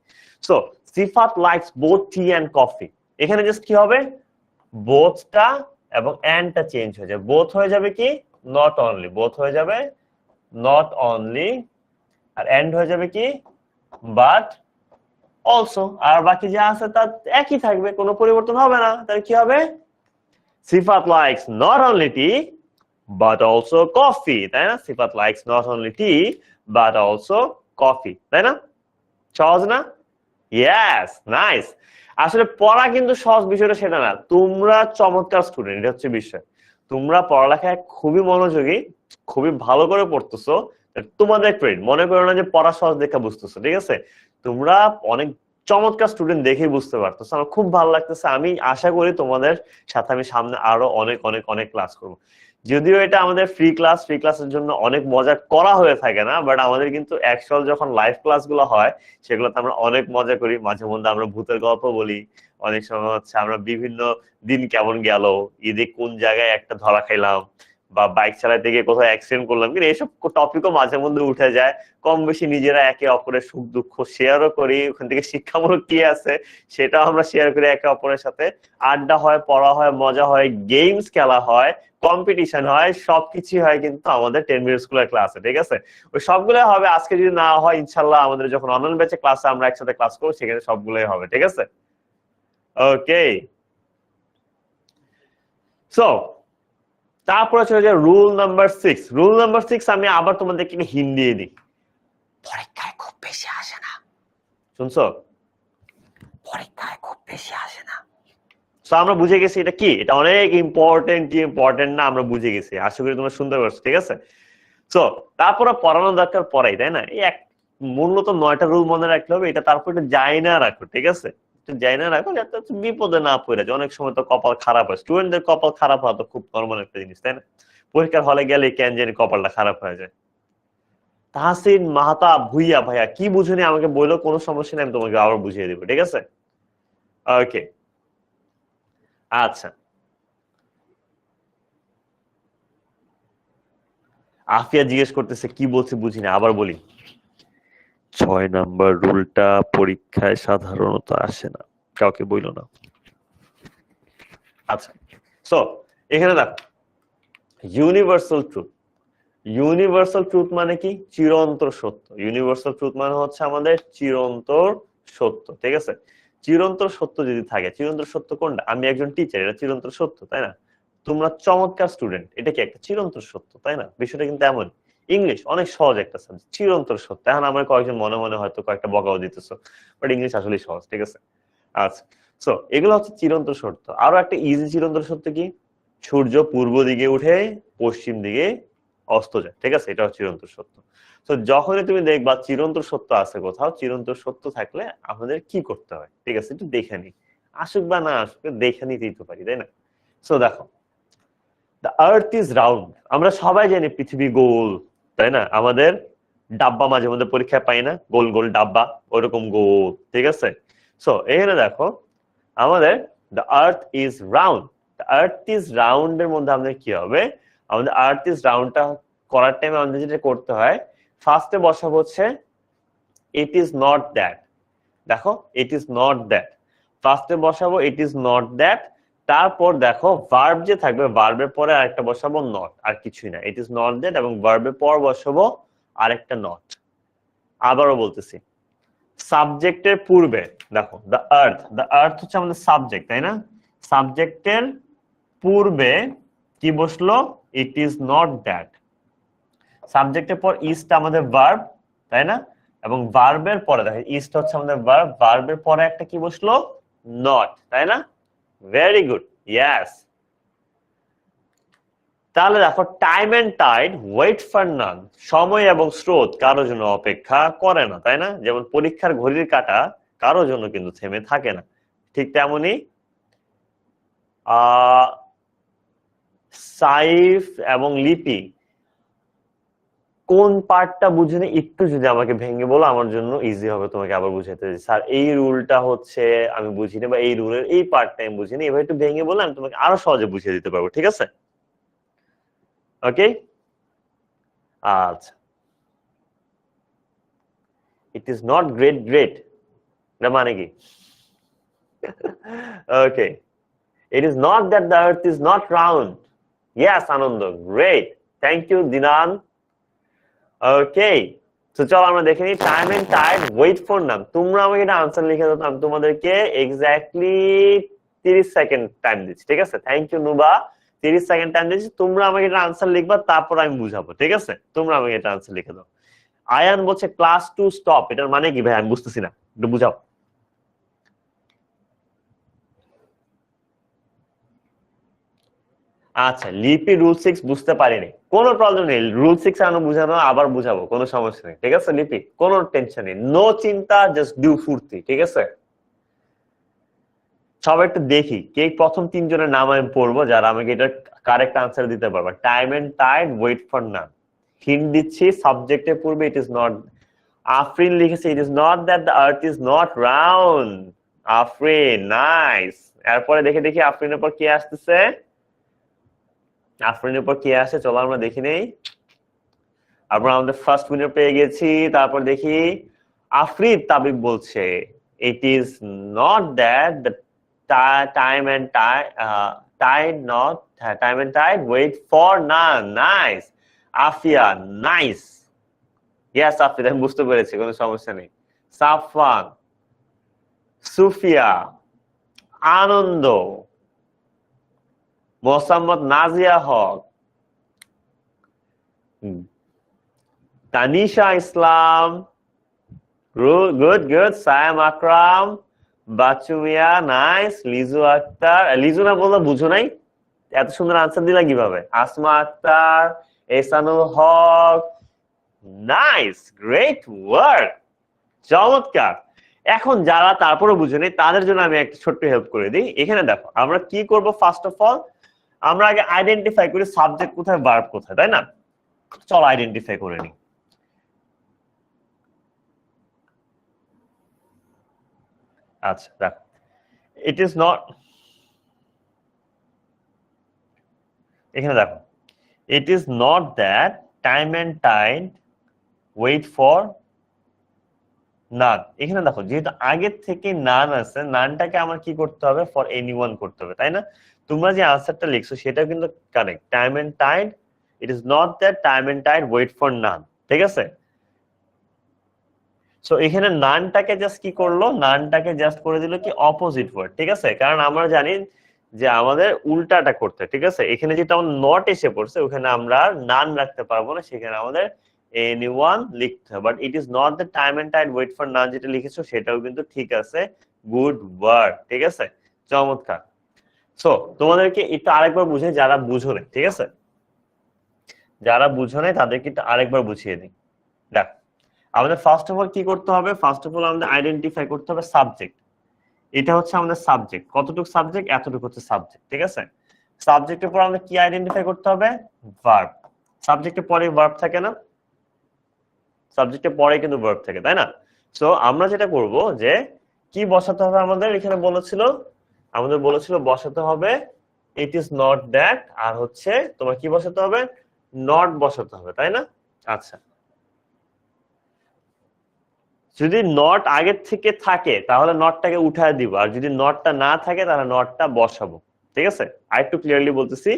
So Sifat likes both tea and coffee, এখানে জাস্ট কি হবে, বোথটা এবং এন্ডটা চেঞ্জ হয়ে যাবে। বোথ হয়ে যাবে কি নট অনলি, বোথ হয়ে যাবে নট অনলি, আর এন্ড হয়ে যাবে কি বাট অলসো। আর বাকি যা আছে তা একই থাকবে, কোনো পরিবর্তন হবে না। তাহলে কি হবে, Sifat likes not only tea but also coffee, তাই না? Sifat likes not only tea but also coffee, তাই না? সহজ না? Yes, nice. আসলে পড়া কিন্তু সহজ বিষয়টা সেটা না, তোমরা চমৎকার স্টুডেন্ট, এটা হচ্ছে বিষয়। তোমরা পড়ালেখায় খুবই মনোযোগী, খুবই ভালো করে পড়তেছো, তোমাদের ক্রেডিট। মনে করো না যে পড়া সহজ দেখা বুঝতেছো, ঠিক আছে? তোমরা অনেক চমৎকার স্টুডেন্ট দেখেই বুঝতে পারতেছো, আমার খুব ভালো লাগতেছে। আমি আশা করি তোমাদের সাথে আমি সামনে আরো অনেক অনেক অনেক ক্লাস করবো। যদিও এটা আমাদের ফ্রি ক্লাস, ফ্রি ক্লাসের জন্য অনেক মজা করা হয়ে থাকে না, বাট আমাদের কিন্তু অ্যাকচুয়াল যখন লাইভ ক্লাস গুলো হয় সেগুলোতে আমরা অনেক মজা করি। মাঝে মধ্যে আমরা ভূতের গল্প বলি, অনেক সময় হচ্ছে আমরা বিভিন্ন দিন কেমন গেল, ঈদে কোন জায়গায় একটা ধরা খাইলাম, বা বাইক চালাতে গিয়ে কোথাও অ্যাক্সিডেন্ট করলাম, কিন্তু এইসব টপিকও মাঝে মধ্যে উঠে যায়। কম বেশি নিজেরা একে অপরের সুখ দুঃখ শেয়ারও করি, ওখান থেকে শিক্ষামূলক কি আছে সেটাও আমরা শেয়ার করি একে অপরের সাথে। আড্ডা হয়, পড়া হয়, মজা হয়, গেমস খেলা হয়, কম্পিটিশন হয়, সবকিছু হয় কিন্তু আমাদের 10 মিনিট স্কুলের ক্লাসে। ঠিক আছে, ওই সবগুলো হবে। আজকে যদি না হয় ইনশাল্লাহ আমাদের যখন অনলাইন ব্যাচে ক্লাসে আমরা একসাথে ক্লাস করবো সেখানে সবগুলোই হবে। ঠিক আছে, ওকে। সো তারপরে চলে যায় রুল নাম্বার 6। রুল নাম্বার 6 আমি আবার তোমাদেরকে হিন্ট দিয়ে দিই, পরীক্ষায় খুব বেশি আসে না, শুনছো? পরীক্ষায় খুব বেশি আসে না। সো আমরা বুঝে গেছি এটা কি, এটা অনেক ইম্পর্টেন্ট, কি ইম্পর্টেন্ট না আমরা বুঝে গেছি। আশা করি তোমরা শুনতে পারছো, ঠিক আছে? সো তারপরে পড়ানো দরকার পড়াই, তাই না? এই এক মূলত 9টা রুল মনে রাখতে হবে, এটা তারপর এটা যায় না রাখো, ঠিক আছে? যায় না রাখো যাতে বিপদে না পড়ে যায়। অনেক সময় তো কপাল খারাপ হয়, স্টুডেন্টদের কপাল খারাপ হওয়া তো খুব নরমাল একটা জিনিস, তাই না? পরীক্ষার হলে গেলে কেন জানি কপালটা খারাপ হয়ে যায়। তাহসিন মাহাতা ভুইয়া, ভাইয়া কি বুঝুনি আমাকে বললো, কোনো সমস্যা নেই, আমি তোমাকে আবার বুঝিয়ে দেবো, ঠিক আছে? ওকে, আচ্ছা। আফিয়া জিজ্ঞেস করতেছে কি বলছে বুঝিনি, আবার বলি। 6 নাম্বার রুলটা পরীক্ষায় সাধারণত আসে না, কাউকে বইল না। আচ্ছা, সো এখানে দেখো ইউনিভার্সাল ট্রুথ। ইউনিভার্সাল ট্রুথ মানে কি? চিরন্তর সত্য। ইউনিভার্সাল ট্রুথ মানে হচ্ছে আমাদের চিরন্তর সত্য, ঠিক আছে? চিরন্তর সত্য যদি থাকে, চিরন্তর সত্য কোনটা? আমি একজন টিচার, এটা চিরন্তর সত্য, তাই না? তোমরা চমৎকার স্টুডেন্ট, এটা কি একটা চিরন্তর সত্য, তাই না? বিষয়টা কিন্তু এমন। ইংলিশ অনেক সহজ একটা সাবজেক্ট, চিরন্তর সত্য। এখন আমার কয়েকজন মনে মনে হয়তো কয়েকটা বকাও দিতেছো, বাট ইংলিশ আসলে সহজ, ঠিক আছে? আচ্ছা, সো এগুলো হচ্ছে চিরন্তর সত্য। আরো একটা ইজি চিরন্তর সত্য কি? সূর্য পূর্ব দিকে উঠে পশ্চিম দিকে অস্ত যায়, ঠিক আছে, এটা হচ্ছে চিরন্তর সত্য। তো যখনই তুমি দেখবা চিরন্তর সত্য আছে কোথাও, চিরন্তর সত্য থাকলে আমাদের কি করতে হয়, ঠিক আছে, একটু দেখে নি, আসুক বা না আসুক দেখে নিতেই তো পারি, তাই না? সো দেখো, দ্য আর্থ ইজ রাউন্ড, আমরা সবাই জানি পৃথিবী গোল, তাই না? আমাদের ডাব্বা মাঝে মধ্যে পরীক্ষায় পাই না, গোল গোল ডাব্বা, ওরকম গোল, ঠিক আছে। সো এখানে দেখো আমাদের the earth is round, the earth is round এর মধ্যে আমাদের কি হবে, আমাদের আর্থ ইজ রাউন্ডটা করার টাইমে আমাদের যেটা করতে হয়, ফার্স্টে বসাবো হচ্ছে ইট ইজ নট দ্যাট। দেখো ইট ইজ নট দ্যাট, ফার্স্টে বসাবো ইট ইজ নট দ্যাট, তারপর দেখো ভার্ব যে থাকবে ভার্বের পরে আরেকটা বসাবো নট, আর কিছুই না, ইট ইজ নট দ্যাট, এবং ভার্বের পর বসাবো আরেকটা নট। আবারও বলতেছি, সাবজেক্টের পূর্বে দেখো দ্য আর্থ, দ্য আর্থ হচ্ছে আমাদের সাবজেক্ট, তাই না? সাবজেক্টের পূর্বে কি বসলো, ইট ইজ নট দ্যাট, সাবজেক্টের পর ইজটা আমাদের ভার্ব, তাই না? এবং ভার্বের পরে দেখো ইজটা হচ্ছে আমাদের ভার্ব, ভার্বের পরে একটা কি বসলো, নট, তাই না? Very good, yes. তাহলে দেখো time and tide wait for none, সময় এবং স্রোত কারো জন্য অপেক্ষা করে না, তাই না? যেমন পরীক্ষার ঘড়ির কাঁটা কারো জন্য কিন্তু থেমে থাকে না, ঠিক তেমনি সাইফ এবং লিপি কোন পার্টটা বুঝিনি একটু যদি আমাকে ভেঙে বলো, আমার জন্য ইজি হবে তোমাকে আবার বুঝাতে। স্যার এই রুলটা হচ্ছে আমি বুঝিনি, বা এই রুলের এই পার্টটা আমি বুঝিনি, এবার একটু ভেঙে বলে আমি তোমাকে আরো সহজে বুঝিয়ে দিতে পারবো, ঠিক আছে? ওকে, আচ্ছা, it is not great great, এটা মানে কি? Okay, it is not that the earth is not round, yes Ananda, great, thank you Dinan. Okay, তো চলো আমরা দেখে নিই, time and tide wait for none. তোমরা আমাকে এটা আনসার লিখে দাও, আমি তোমাদেরকে এক্স্যাক্টলি 30 সেকেন্ড টাইম দিচ্ছি, ঠিক আছে? থ্যাংক ইউ নুবা, 30 সেকেন্ড টাইম দিচ্ছি, তোমরা আমাকে এটা আনসার লিখবা, তারপর আমি বুঝাবো, ঠিক আছে? তোমরা আমাকে এটা আনসার লিখে দাও। আয়ান বলছে ক্লাস টু স্টপ, এটার মানে কি ভাই আমি বুঝতেছি না, একটু বুঝাও। আচ্ছা, লিপি রুল 6 বুঝতে পারিনি, কোনো প্রবলেম নেই, রুল 6 আমি বুঝানো আবার বুঝাবো, কোনো সমস্যা নেই, ঠিক আছে লিপি, কোনো টেনশন নেই, নো চিন্তা, জাস্ট ডু ফুর্তি, ঠিক আছে? সবাই একটু দেখি কে প্রথম তিনজনের নাম আমি পড়বো যারা আমাকে এটা কারেক্ট আনসার দিতে পারবে। Time and tide wait for none, hint দিচ্ছি, সাবজেক্টের পূর্বে ইট ইজ নট। আফরিন লিখেছে it is not that the earth is not round. Afrin, nice. এরপরে দেখে দেখি আফরিনের পর কে আসতেছে, আফরিনের পর কে আসে, চলো আমরা দেখি নেই। আমরা আমাদের ফার্স্ট উইনার পেয়ে গেছি, তারপর দেখি আফরিদ তাবিব বলছে it is not that the time and tide not, time and tide wait for none, nice. Afia, nice, yes Afrid, আমি বুঝতে পেরেছি, কোনো সমস্যা নেই। Safwan, Sufia, Anand, Mosammat Nazia Haque, Tanisha Islam, good good, Sayam Akram, Bachchu Mia, nice. Liju Akter, Liju না বললে বুঝো নাই, এত সুন্দর আনসার দিলা কিভাবে? Asma Akter, Ehsanul Haque, nice, great work, চমৎকার। এখন যারা তারপরে বুঝে নেই তাদের জন্য আমি একটা ছোট্ট হেল্প করে দিই। এখানে দেখো আমরা কি করব, ফার্স্ট অফ অল আমরা আগে আইডেন্টিফাই করি সাবজেক্ট কোথায় ভার্ব কোথায়, তাই না? চলো আইডেন্টিফাই করে নিই। আচ্ছা দেখো, ইট ইজ নট, এখানে দেখো it is not that time and tide wait for none. এখানে দেখো যেহেতু আগের থেকে নান আছে, নানটাকে আমার কি করতে হবে, ফর এনিওয়ান করতে হবে, তাই না? তোমরা যে আনসারটা লিখছো সেটা কিন্তু correct, time and tide, it is not that time and tide wait for none, ঠিক আছে? সো এখানে নানটাকে জাস্ট কি করলো, নানটাকে জাস্ট করে দিল কি অপোজিট ওয়ার্ড, ঠিক আছে? কারণ আমরা জানি যে আমাদের উল্টাটা করতে, ঠিক আছে? এখানে যেটা আমার নট এসে পড়ছে ওখানে আমরা নান রাখতে পারবো না, সেখানে আমাদের এনিওয়ান লিখতে হবে। But it is not the time and tide wait for none যেটা লিখেছো সেটাও কিন্তু ঠিক আছে, গুড ওয়ার্ড, ঠিক আছে, চমৎকার। সো তোমাদেরকে একটু আরেকবার বুঝে যারা বুঝো না, ঠিক আছে? যারা বুঝো নাই তাদেরকে একটু আরেকবার বুঝিয়ে দিই। দেখ, আমাদের ফার্স্ট অফ অল কি করতে হবে? ফার্স্ট অফ অল আমাদের আইডেন্টিফাই করতে হবে সাবজেক্ট। এটা হচ্ছে আমাদের সাবজেক্ট। কতটুকু সাবজেক্ট? এতটুকু হচ্ছে সাবজেক্ট, ঠিক আছে? সাবজেক্টের পর আমাদের কি আইডেন্টিফাই করতে হবে? ভার্ব। সাবজেক্টের পরে ভার্ব থাকে না? সাবজেক্টের পরে কিন্তু ভার্ব থাকে, তাই না? সো আমরা যেটা করব যে কি বসাতে হবে আমাদের, এখানে বলেছিল আমাদের বলেছিল বসাতে হবে ইট ইজ নট দ্যাট, আর হচ্ছে তোমার কি বসাতে হবে? নট বসাতে হবে, তাই না? আচ্ছা, যদি নট আগের থেকে থাকে তাহলে নটটাকে উঠায় দিব, আর যদি নটটা না থাকে তাহলে নটটা বসাবো, ঠিক আছে? আর একটু ক্লিয়ারলি বলতেছি,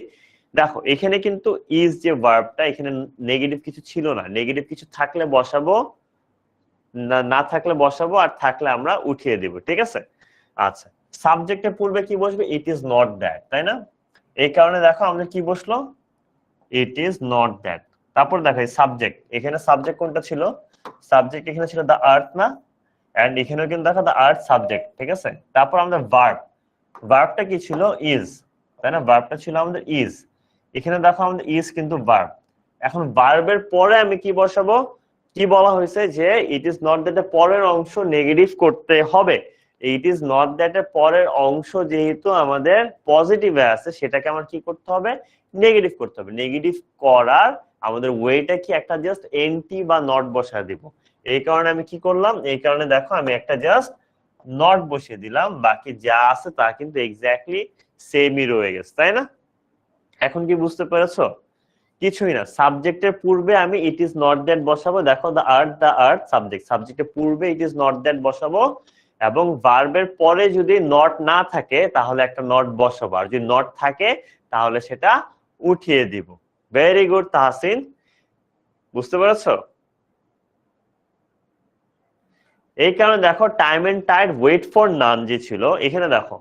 দেখো এখানে কিন্তু ইজ যে ভার্বটা, এখানে নেগেটিভ কিছু ছিল না, নেগেটিভ কিছু থাকলে বসাবো, না থাকলে বসাবো, আর থাকলে আমরা উঠিয়ে দিব, ঠিক আছে? আচ্ছা, সাবজেক্টের পূর্বে কি বসবে? ইট ইজ নট দ্যাট, তাই না? এই কারণে দেখো আমাদের কি বসলো? ইট ইজ নট দ্যাট। তারপর দেখো এই সাবজেক্ট, এখানে সাবজেক্ট কোনটা ছিল? সাবজেক্ট এখানে ছিল দ্য আর্থ না? এন্ড এখানেও কিন্তু দেখো দ্য আর্থ সাবজেক্ট, ঠিক আছে? তারপর আমাদের ভার্ব, ভার্বটা কি ছিল? ইজ, তাই না? ভার্বটা ছিল আমাদের ইজ। এখানে দেখো আমাদের ইজ কিন্তু ভার্ব। এখন ভার্বের পরে আমি কি বসাবো? কি বলা হয়েছে যে ইট ইজ নট দ্যাট এর পরের অংশ নেগেটিভ করতে হবে। ইট ইজ নট দ্যাট এর পরের অংশ যেহেতু আমাদের পজিটিভে আছে, সেটাকে আমার কি করতে হবে? নেগেটিভ করতে হবে। নেগেটিভ করার আমাদের ওয়েটা কি? একটা জাস্ট এনটি বা নট বসায় দিব। এই কারণে আমি কি করলাম? এই কারণে দেখো আমি একটা জাস্ট নট বসিয়ে দিলাম, বাকি যা আছে তা কিন্তু এক্স্যাক্টলি সেমই রয়ে গেছে, তাই না? এখন কি বুঝতে পেরেছো? কিছুই না, সাবজেক্টের পূর্বে আমি ইট ইজ নট দ্যাট বসাবো। দেখো দ্য আর্থ সাবজেক্ট, সাবজেক্টের পূর্বে ইট ইজ নট দ্যাট বসাবো, এবং ভার্বের পরে যদি নট না থাকে তাহলে একটা নট বসাবো, আর যদি নট থাকে তাহলে সেটা উঠিয়ে দিব। ভেরি গুড তাহসিন, বুঝতে পেরেছো? এই কারণে দেখো time and tide wait for none যে ছিল, এখানে দেখো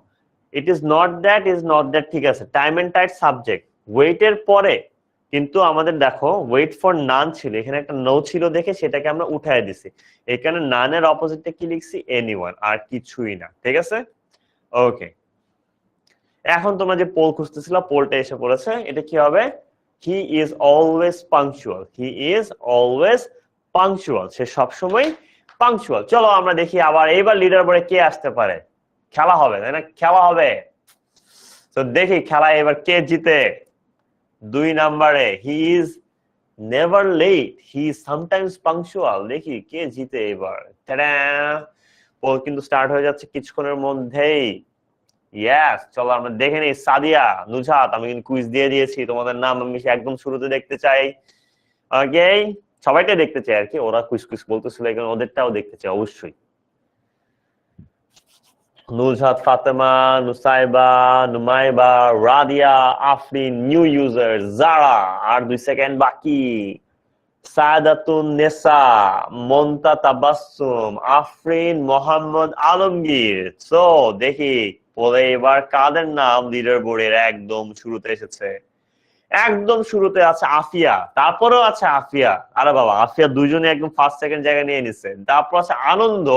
it is not that, is not that, ঠিক আছে? টাইম এন্ড টাইড সাবজেক্ট, ওয়েটের পরে কিন্তু আমাদের দেখো ওয়েট ফর নান ছিল, এখানে একটা নো ছিল দেখে সেটাকে আমরা উঠায় দিছি। এখানে নানের অপোজিটে কি লিখছি? এনিওয়ান, আর কিছুই না, ঠিক আছে? ওকে, এখন তোমরা যে পোল খুঁজতেছিল, পোলটা এসে পড়েছে। এটা কি হবে? He is always punctual, he is always punctual, সে সবসময় পাংচুয়াল। চলো আমরা দেখি আবার এইবার লিডার বোর্ডে কে আসতে পারে। খেলা হবে, তাই না? খেলা হবে, তো দেখি খেলা এবার কে জিতে। 2 নম্বরে he is never late, he is sometimes punctual. দেখি কে জিতে এবার। পোল কিন্তু স্টার্ট হয়ে যাচ্ছে কিছুক্ষণের মধ্যেই। ইয়েস, চলো আমরা দেখে নিই। সাদিয়া, নুজহাত, আমি কিন্তু কুইজ দিয়ে দিয়েছি, তোমাদের নাম আমি একদম শুরুতে দেখতে চাই। ওকে, সবাইটাই দেখতে চাই আর কি, ওরা কুইজ কুইজ বলতেছিল এখানে, ওদেরটাও দেখতে চাই অবশ্যই। নুজহাত, ফাতেমা, নুসাইবা, নুমাইবা, রাদিয়া, আফরিন, নিউ ইউজার, জারা, আর 2 সেকেন্ড বাকি। সাদাতুন নেসা, মন্তা তাবাসসুম, আফরিন, মোহাম্মদ আলমগীর। সো দেখি বলে এবার কাদের নাম লিডার বোর্ডের একদম শুরুতে এসেছে। একদম শুরুতে আছে আফিয়া, তারপরেও আছে আফিয়া। আরে বাবা, আফিয়া দুজনে একদম ফার্স্ট সেকেন্ড জায়গায় নিয়ে নিছে। তারপর আছে আনন্দ,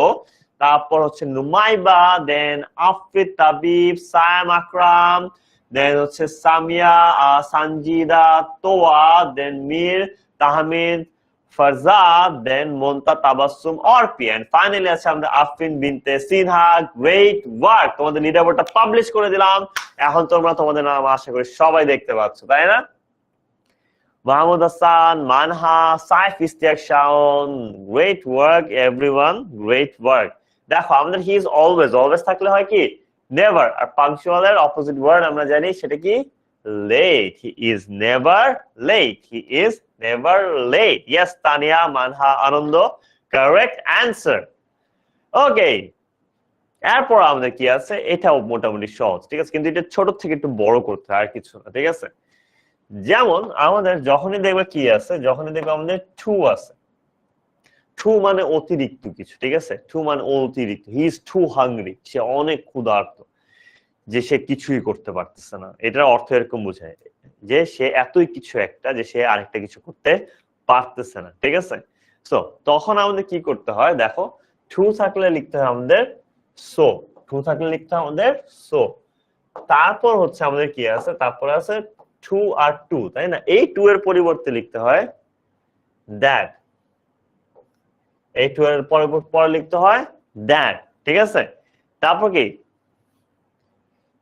তারপর হচ্ছে নুমাইবা, দেন আফরিদ তাবিব, সায়াম আকরাম, দেন হচ্ছে সামিয়া, সানজিদা, তোয়া, দেন মির, তাহমিদ, ফারজাদ, দেন মোন্তা তাবাসসুম, অর্পি, এন্ড ফাইনালি আছে আমাদের আফরিন বিনতে সিনহা। গ্রেট ওয়ার্ক, তোমাদের লিডার বোর্ডটা পাবলিশ করে দিলাম। এখন তোমরা তোমাদের নাম আশা করি সবাই দেখতে পাচ্ছ, তাই না? Mahmud Hasan, Manha, Saif Ishtiaq Shaon, great work everyone, great work. দেখো আমাদের হি ইজ অলওয়েজ, অলওয়েজ থাকলে হয় কি? নেভার, আর পাংচুয়াল এর অপোজিট ওয়ার্ড আমরা জানি সেটা কি? Late. He is never late, he is never late. Yes Tania, Manha, Ananda, correct answer. Okay, এরপর আমাদের কি আছে? এটাও মোটামুটি সহজ, ঠিক আছে? কিন্তু এটা ছোট থেকে একটু বড় করতে হয়, আর কিছু না, ঠিক আছে? যেমন আমাদের যখনই দেখবে কি আছে, যখনই দেখবে আমাদের টু আছে, টু মানে অতিরিক্ত কিছু, ঠিক আছে? টু মানে অতিরিক্ত। হি ইজ টু হাংরি, সে অনেক ক্ষুধার্ত, যে সে কিছুই করতে পারতেছে না। এটার অর্থ এরকম বোঝায় যে সে এতই কিছু একটা যে সে আরেকটা কিছু করতে পারতেছে না, ঠিক আছে? সো তখন আমাদের কি করতে হয়? দেখো টু থাকলে লিখতে হয় আমাদের সো, টু থাকলে লিখতে হয় আমাদের সো। তারপর হচ্ছে আমাদের কি আছে? তারপর আছে টু আর টু, তাই না? এই টু এর পরিবর্তে লিখতে হয় দ্যাট, এই টু এর পরে লিখতে হয় দ্যাট, ঠিক আছে? তারপর কি,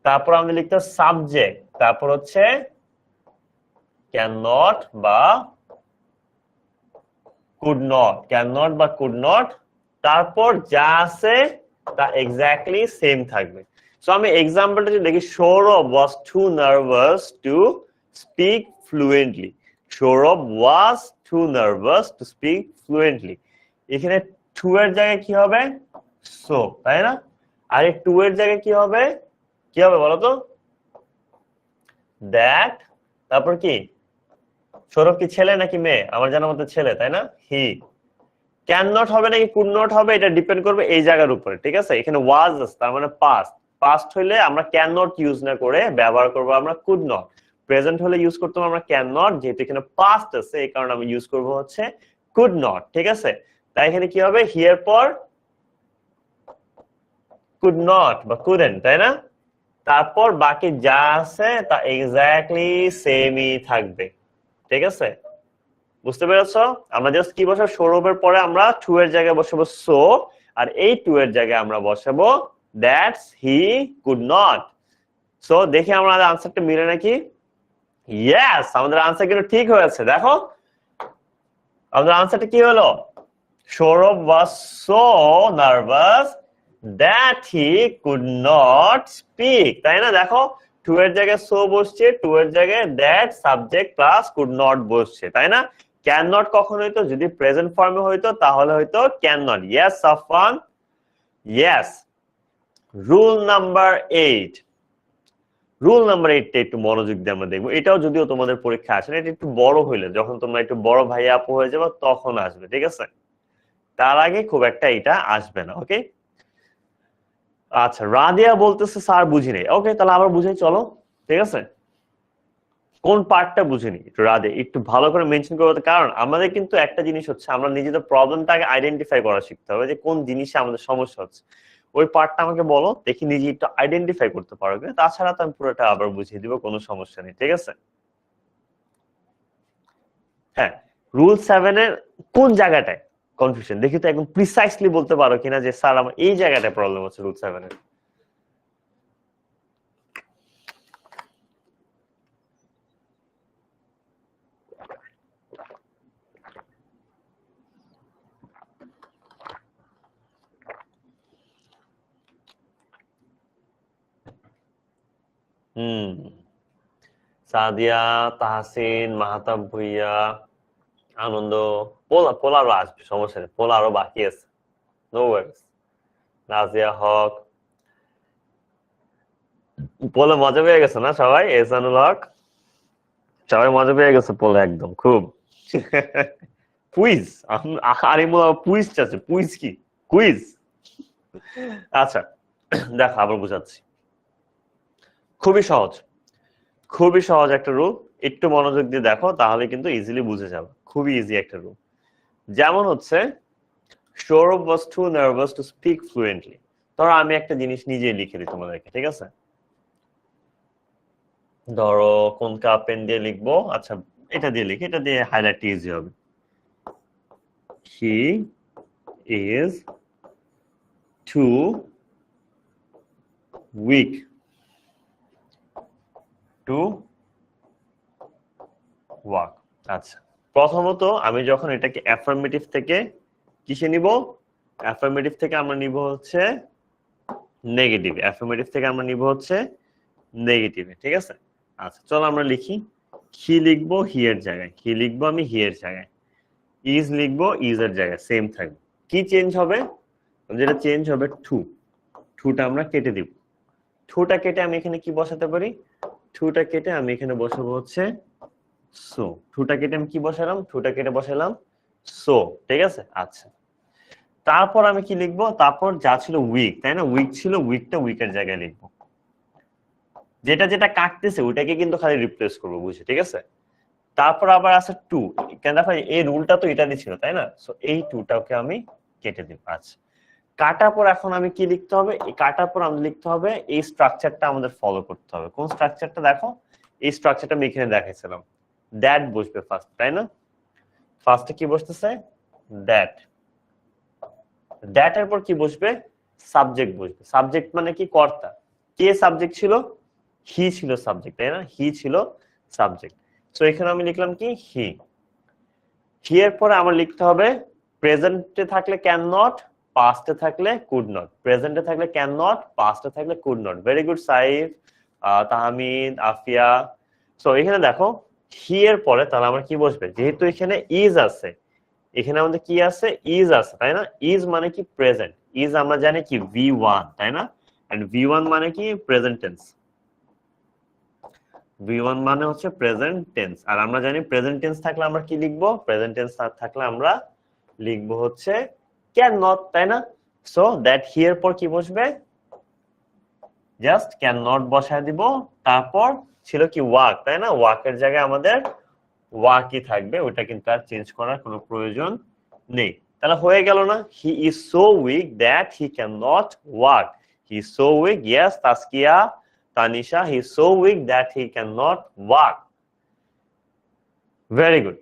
তারপর আমরা লিখতে সাবজেক্ট, তারপর হচ্ছে ক্যান নট বা কুড নট, ক্যান নট বা কুড নট, তারপর যা আছে তা এক্স্যাক্টলি সেম থাকবে। সো আমি এক্সাম্পলটা যদি দেখি, Sourav was too nervous to speak fluently, Sourav was too nervous to speak fluently, এখানে টু এর জায়গায় কি হবে, সো, তাই না? আর এই টু এর জায়গায় কি হবে, কি হবে বলতো, দ্যাট, তারপর কি, সৌরভ কি ছেলে নাকি মেয়ে? আমার জানার মতো ছেলে, তাই না? হি। ক্যান নট হবে নাকি কুড নট হবে, এটা ডিপেন্ড করবে এই জায়গার উপরে, ঠিক আছে? এখানে ওয়াজ আছে, তার মানে পাস্ট, পাস্ট হইলে আমরা ক্যান নট ইউজ না করে ব্যবহার করব আমরা কুড নট, প্রেজেন্ট হলে ইউজ করতে আমরা ক্যান নট, যেহেতু এখানে পাস্ট আছে এই কারণে আমি ইউজ করব হচ্ছে কুড নট, ঠিক আছে? তাই এখানে কি হবে, হিয়ার পর কুড নট বা কুডেন্ট, তাই না? তারপর বাকি যা আছে তা এক্স্যাক্টলি সেমই থাকবে, ঠিক আছে? বুঝতে পেরেছো? আমরা জাস্ট কি বসাবো, সৌরভের পরে আমরা টু এর জায়গায় বসাবো সো, আর এই টু এর জায়গায় আমরা বসাবো that's he could not. So দেখি আমাদের আনসারটা মিলে নাকি। ইয়েস, আমাদের আনসার কিন্তু ঠিক হয়েছে। দেখো আমাদের আনসারটা কি হলো, Sourav was so nervous that he could not speak, তাই না? দেখো টু এর জায়গায় সো বসছে, টু এর জায়গায় that subject plus could not বসছে, তাই না? ক্যান নট কখন হইতো, যদি প্রেজেন্ট ফর্মে হইতো তাহলে হয়তো can not. Yes Safwan, yes. Rule number 8, rule number 8 টা একটু মনোযোগ দিয়ে আমরা দেখবো। এটাও যদিও তোমাদের পরীক্ষা আসে না, এটা একটু বড় হইলে, যখন তোমরা একটু বড় ভাই আপু হয়ে যাবে তখন আসবে, ঠিক আছে? তার আগে খুব একটা এটা আসবে না, ওকে? আচ্ছা, রাদিয়া বলতেছে স্যার বুঝি নাই। ওকে, তাহলে আবার বুঝাই, চলো, ঠিক আছে? কোন পার্টটা বুঝিনি একটু রাধে একটু ভালো করে মেনশন করতে, কারণ আমাদের কিন্তু একটা জিনিস হচ্ছে আমরা নিজেদের প্রবলেমটাকে আইডেন্টিফাই করা শিখতে হবে, যে কোন জিনিসে আমাদের সমস্যা হচ্ছে। ওই পার্টটা আমাকে বলো, দেখি নিজে একটু আইডেন্টিফাই করতে পারো কিনা, তাছাড়া তো আমি পুরোটা আবার বুঝিয়ে দিব, কোনো সমস্যা নেই, ঠিক আছে? হ্যাঁ, রুল 7 এর কোন জায়গাটায় কনফিউশন দেখি তো, একদম প্রিসাইসলি বলতে পারো কিনা যে স্যার আমার এই জায়গাটায় প্রবলেম হচ্ছে রুল 7 এর। হুম, সাদিয়া, তাহসিন, মাহতাব ভুইয়া, আনন্দ, পোলা আরো আসবে, সমস্যা নেই, পোলা আরো বাকি আছে, নো ওয়ারিস। নাজিয়া হক, পোলে মজা পেয়ে গেছে না সবাই? এহসানুল হক, সবাই মজা পেয়ে গেছে পোলে একদম খুব। কুইজ, আরিমুল কুইজ আছে, কুইজ কি, কুইজ? আচ্ছা দেখো আবার বুঝাচ্ছি, খুবই সহজ, খুবই সহজ একটা রুল, একটু মনোযোগ দিয়ে দেখো তাহলে কিন্তু ইজিলি বুঝে যাবে, খুবই ইজি একটা রুল। যেমন হচ্ছে Sourav was too nervous to speak fluently, ধরো আমি একটা জিনিস নিজে লিখে দিই তোমাদেরকে, ঠিক আছে? ধরো কোন পেন দিয়ে লিখবো, আচ্ছা এটা দিয়ে লিখি, এটা দিয়ে হাইলাইট ইজি হবে। He is too weak to walk. আচ্ছা, প্রথমত আমি যখন এটাকে অ্যাফার্মেটিভ থেকে কিসে নিব, অ্যাফার্মেটিভ থেকে আমরা নিব হচ্ছে নেগেটিভ, অ্যাফার্মেটিভ থেকে আমরা নিব হচ্ছে নেগেটিভে, ঠিক আছে? আচ্ছা চলো আমরা লিখি, হি লিখবো হি এর জায়গায়, হি লিখবো আমি হি এর জায়গায়, ইজ লিখবো ইজ এর জায়গায়, সেম থাকবে। কি চেঞ্জ হবে, যেটা চেঞ্জ হবে টু, টুটা আমরা কেটে দিব, টুটা কেটে আমি এখানে কি বসাতে পারি, টুটা কেটে আমি এখানে বসাবো হচ্ছে সো, টুটা কেটে আমি কি বসালাম, টুটা কেটে বসালাম সো, ঠিক আছে? আচ্ছা, তারপর আমি কি লিখবো, তারপর যা ছিল উইক, তাই না? উইক ছিল, উইকটা উইকের জায়গায় লিখবো, যেটা যেটা কাটতেছে ওইটাকে কিন্তু খালি রিপ্লেস করবো, বুঝে, ঠিক আছে? তারপর আবার আছে টু, কেন দেখো এই রুলটা তো এটা ছিল, তাই না? সো এই টুটাকে আমি কেটে দিব। আচ্ছা, কাটার পর এখন আমি কি লিখতে হবে, এই কাটার পর আমাদের লিখতে হবে এই স্ট্রাকচারটা আমাদের ফলো করতে হবে। কোন স্ট্রাকচারটা দেখো, এই স্ট্রাকচারটা আমি এখানে দেখাইছিলাম। দ্যাট বসবে ফার্স্ট, তাই না? ফার্স্টে কি বসতেছে? দ্যাট। দ্যাট এর পর কি বসবে? সাবজেক্ট বসবে। সাবজেক্ট মানে কি? কর্তা। কে সাবজেক্ট ছিল? হি ছিল সাবজেক্ট, তাই না? হি ছিল সাবজেক্ট। সো এখানে আমি লিখলাম কি? হি। হি এর পরে আমার লিখতে হবে প্রেজেন্টে থাকলে ক্যান নট, পাস্টে থাকলে কুড নট। প্রেজেন্টে থাকলে ক্যান নট, পাস্টে থাকলে could not. Very good Saif, Tahmid, Afia. So এখানে দেখো হি এর পরে তাহলে আমার কি বসবে? যেহেতু এখানে ইজ আছে, এখানে আমাদের কি আছে? ইজ আছে, তাই না? ইজ মানে কি? প্রেজেন্ট। ইজ আমরা জানি কি? V1, তাই না? এন্ড V1 মানে কি? Present tense. V1 মানে হচ্ছে প্রেজেন্ট টেন্স। আর আমরা জানি প্রেজেন্ট টেন্স থাকলে আমরা কি লিখবো? প্রেজেন্ট টেন্স থাকলে আমরা লিখবো হচ্ছে ক্যান নট, তাই না? সো দ্যাট হি এর পর কি বসবে? জাস্ট ক্যান নট বসায় দিব। তারপর ছিল কি? ওয়াক, তাই না? ওয়াকের জায়গায় আমাদের ওয়াকই থাকবে, ওটা কিন্তু আর চেঞ্জ করার কোনো প্রয়োজন নেই। তাহলে হয়ে গেল না? He is so weak that he can not walk. He is so weak, yes Taskia, Tanisha, he is so weak that he can not walk. Very good.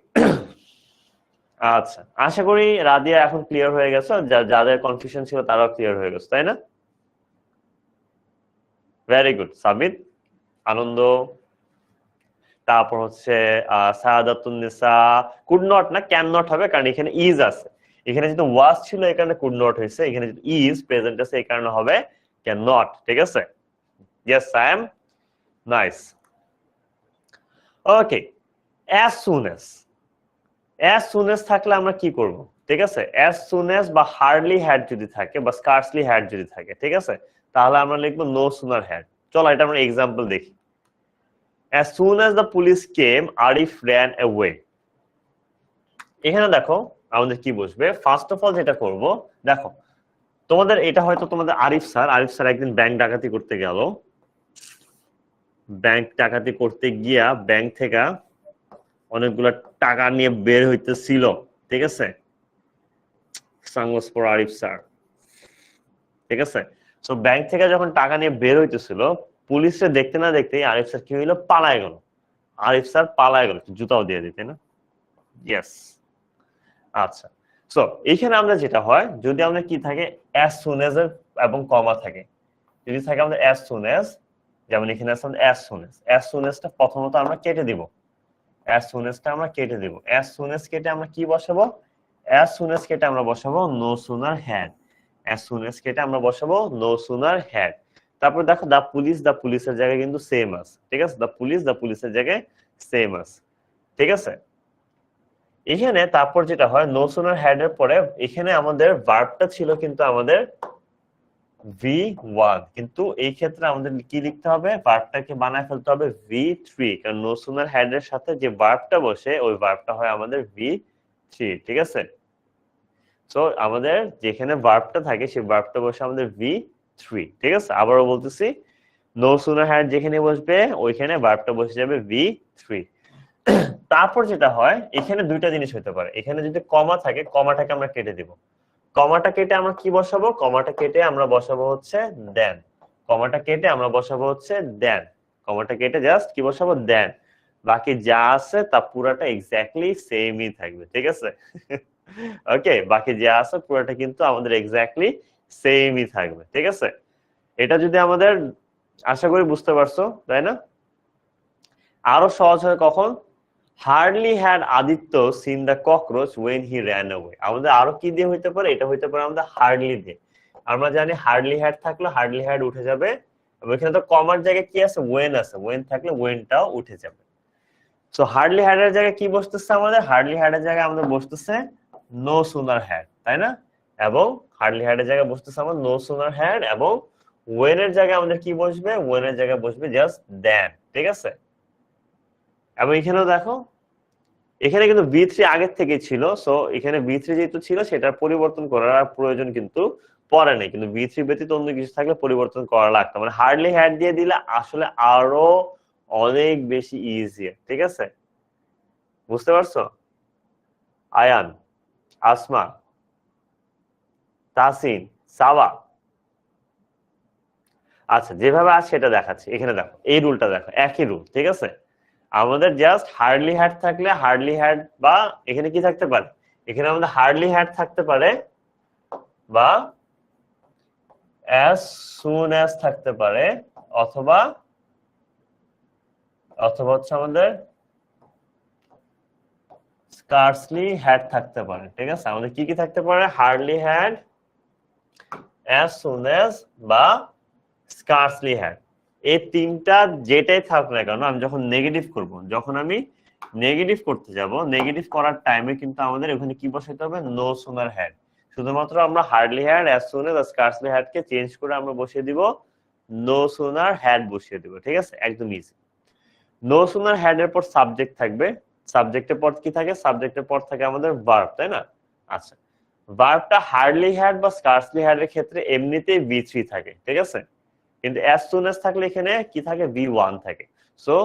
আচ্ছা, আশা করি রাদিয়া এখন ক্লিয়ার হয়ে গেছে, যাদের কনফিউশন ছিল তারাও ক্লিয়ার হয়ে গেছে, তাই না? ভেরি গুড সাবিত, আনন্দ। তারপর হচ্ছে সায়াদাতুন্নিসা। কুড নট না, ক্যান নট হবে, কারণ এখানে ইজ আছে। এখানে যেহেতু ওয়াজ ছিল এই কারণে কুড নট হয়েছে, এখানে যেহেতু ইজ প্রেজেন্ট আছে এই কারণে হবে ক্যান নট। ঠিক আছে? Yes Sam, nice. Okay, as soon as. As soon as থাকলে আমরা কি করব? ঠিক আছে, অ্যাজ সুন এস বা হার্ডলি হ্যাড যদি থাকে বা স্কার্সলি হ্যাড যদি থাকে, ঠিক আছে, তাহলে আমরা লিখবো নো সুনার হ্যাড। চলো এটা আমরা এক্সাম্পল দেখি। As soon as the police came, Arif ran away. এখানে দেখো আমাদের কি বসবে? ফার্স্ট অফ অল যেটা করব, দেখো তোমাদের এটা হয়তো তোমাদের আরিফ স্যার একদিন ব্যাংক ডাকাতি করতে গেল। ব্যাংক ডাকাতি করতে গিয়া ব্যাংক থেকে অনেকগুলো টাকা নিয়ে বের হইতেছিল, ঠিক আছে? সাংবাস ফর আরিফ স্যার, ঠিক আছে? সো ব্যাংক থেকে যখন টাকা নিয়ে বের হইতেছিল, পুলিশে দেখতে না দেখতেই আরিফ স্যার কি হইলো? পালায় গেল। আরিফ স্যার পালায় গেল, জুতাও দিয়ে দিতে না? ইয়েস। আচ্ছা, সো এইখানে আমরা যেটা হয়, যদি আমরা কি থাকে অ্যাজ সুন এজ এবং কমা থাকে, যদি থাকে আমাদের অ্যাজ সুন এজ, যেমন এখানে আছে আমাদের as soon as. As soon এজটা প্রথমত আমরা কেটে দিব। অ্যাজ সুন এজটা আমরা কেটে দিব। অ্যাজ সুন এজ কেটে আমরা কি বসাবো? অ্যাজ সুন এজ কেটে আমরা বসাবো no sooner had. As soon as কেটে আমরা বসাবো নো সুনার হ্যাড। তারপর দেখো দা পুলিশের জায়গায় কিন্তু সেম আছে, ঠিক আছে? দা পুলিশের জায়গায় সেম আছে, ঠিক আছে? এখানে তারপর যেটা হয়, নো সুনার হ্যাড এর পরে এখানে আমাদের ভার্বটা ছিল কিন্তু আমাদের V1, কিন্তু এই ক্ষেত্রে আমাদের কি লিখতে হবে? ভার্বটাকে বানায় ফেলতে হবে V3, কারণ নো সুনার হ্যাড এর সাথে যে ভার্বটা বসে ওই ভার্বটা হয় আমাদের V3, ঠিক আছে? সো আমাদের যেখানে ভার্বটা থাকে সেই ভার্বটা বসে আমাদের V3, ঠিক আছে? আবারও বলতেছি, নো সুনার হ্যাড যেখানে বসবে ওইখানে ভার্বটা বসে যাবে V3। তারপর যেটা হয়, এখানে দুইটা জিনিস হতে পারে। এখানে যদি কমা থাকে, কমাটাকে আমরা কেটে দিব। কমাটা কেটে আমরা কি বসাবো? কমাটা কেটে আমরা বসাবো হচ্ছে দেন। কমাটা কেটে আমরা বসাবো হচ্ছে দেন। কমাটা কেটে জাস্ট কি বসাবো? দেন। বাকি যা আছে তা পুরাটা এক্স্যাক্টলি সেমই থাকবে, ঠিক আছে? ওকে, বাকি যা আছে পুরাটা কিন্তু আমাদের এক্স্যাক্টলি সেমই থাকবে, ঠিক আছে? এটা যদি আমাদের, আশা করি বুঝতে পারছো, তাই না? আরো সহজ হয় কখন? Hardly had Aditya seen the cockroach when he ran away. আমাদের আরো কি দিয়ে হইতে পারে? এটা হইতে পারে আমাদের হার্ডলি দিয়ে। আমরা জানি হার্ডলি হ্যাড থাকলে হার্ডলি হ্যাড উঠে যাবে, এবং এখানে তো কমার জায়গায় কি আছে? ওয়েন আছে। ওয়েন থাকলে ওয়েনটাও উঠে যাবে। সো হার্ডলি হ্যাড এর জায়গায় কি বসতেছে আমাদের? হার্ডলি হ্যাড এর জায়গায় আমাদের বসতেছে নো সুনার হ্যাড, তাই না? এবং হার্ডলি হ্যাড এর জায়গায় বসতেছে আমাদের নো সুনার হ্যাড, এবং ওয়েন এর জায়গায় আমাদের কি বসবে? ওয়েন এর জায়গায় বসবে জাস্ট দেন, ঠিক আছে? এবং এখানেও দেখো, এখানে কিন্তু V3 আগের থেকে ছিল, সো এখানে V3 যেহেতু ছিল সেটার পরিবর্তন করার প্রয়োজন কিন্তু পড়ে নাই, কিন্তু V3 ব্যতীত অন্য কিছু থাকলে পরিবর্তন করা লাগতো। মানে হার্ডলি হ্যাড দিয়ে দিলে আসলে আরো অনেক বেশি ইজি, ঠিক আছে? বুঝতে পারছো? আয়ান, আসমা, তাসিন, সাওয়া। আচ্ছা, যেভাবে আছে সেটা দেখাচ্ছি। এখানে দেখো, এই রুলটা দেখো, একই রুল, ঠিক আছে? আমাদের জাস্ট হার্ডলি হ্যাড থাকলে হার্ডলি হ্যাড, বা এখানে কি থাকতে পারে, এখানে আমাদের হার্ডলি হ্যাড থাকতে পারে, বা as soon as থাকতে পারে, অথবা অথবা হচ্ছে আমাদের স্কার্সলি হ্যাড থাকতে পারে। ঠিক আছে, আমাদের কি কি থাকতে পারে, hardly had, as soon as, বা স্কার্সলি হ্যাড। এই তিনটা যেটাই থাকুক না কেন, আমি যখন নেগেটিভ করব, যখন আমি নেগেটিভ করতে যাব, নেগেটিভ করার টাইমে কিন্তু আমাদের ওখানে কি বসাতে হবে, নো সুনার হ্যাড। শুধুমাত্র আমরা hardly had, as soon age, scarcely had K change করে আমরা বসিয়ে দিব নো সুনার হ্যাড বসিয়ে দিব। ঠিক আছে, একদম ইজি। নো সুনার হ্যাড এর পর সাবজেক্ট থাকবে, সাবজেক্টের পর কি থাকে, সাবজেক্টের পর থাকে আমাদের ভার্ব, তাই না? আচ্ছা, ভার্বটা হার্ডলি হ্যাড বা স্কার্সলি হ্যাড এর ক্ষেত্রে এমনিতেই V3 থাকে। ঠিক আছে, কিন্তু as soon as থাকলে এখানে কি থাকে, V1 থাকে। সো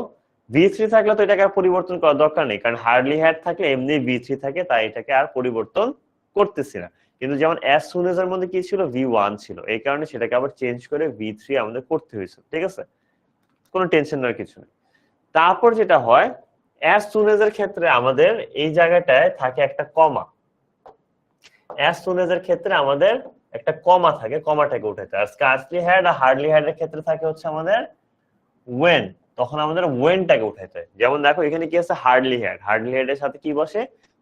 V3 থাকলে তো এটাকে আর পরিবর্তন করার দরকার নেই, কারণ হার্ডলি হ্যাড থাকলে এমনি V3 থাকে, তাই এটাকে আর পরিবর্তন করতেছি না। কিন্তু যেমন as soon as এর মধ্যে কি ছিল, V1 ছিল, এই কারণে সেটাকে আবার চেঞ্জ করে V3 আমাদের করতে হয়েছে। ঠিক আছে, কোনো টেনশন নেওয়ার কিছু নেই। তারপর যেটা হয়, as soon as এর ক্ষেত্রে আমাদের এই জায়গাটায় থাকে একটা কমা। as soon as এর ক্ষেত্রে আমাদের একটা কমা থাকে, কমাটাকে উঠাতে। আর স্কার্সলি হ্যাড আর হার্ডলি হ্যাড এর ক্ষেত্রে থাকে হচ্ছে আমাদের when, তখন আমাদের ওয়েনটাকে উঠাইতে হয়। যেমন দেখো এখানে কি আছে, হার্ডলি হ্যাড, হার্ডলি হ্যাড এর সাথে কি বসে,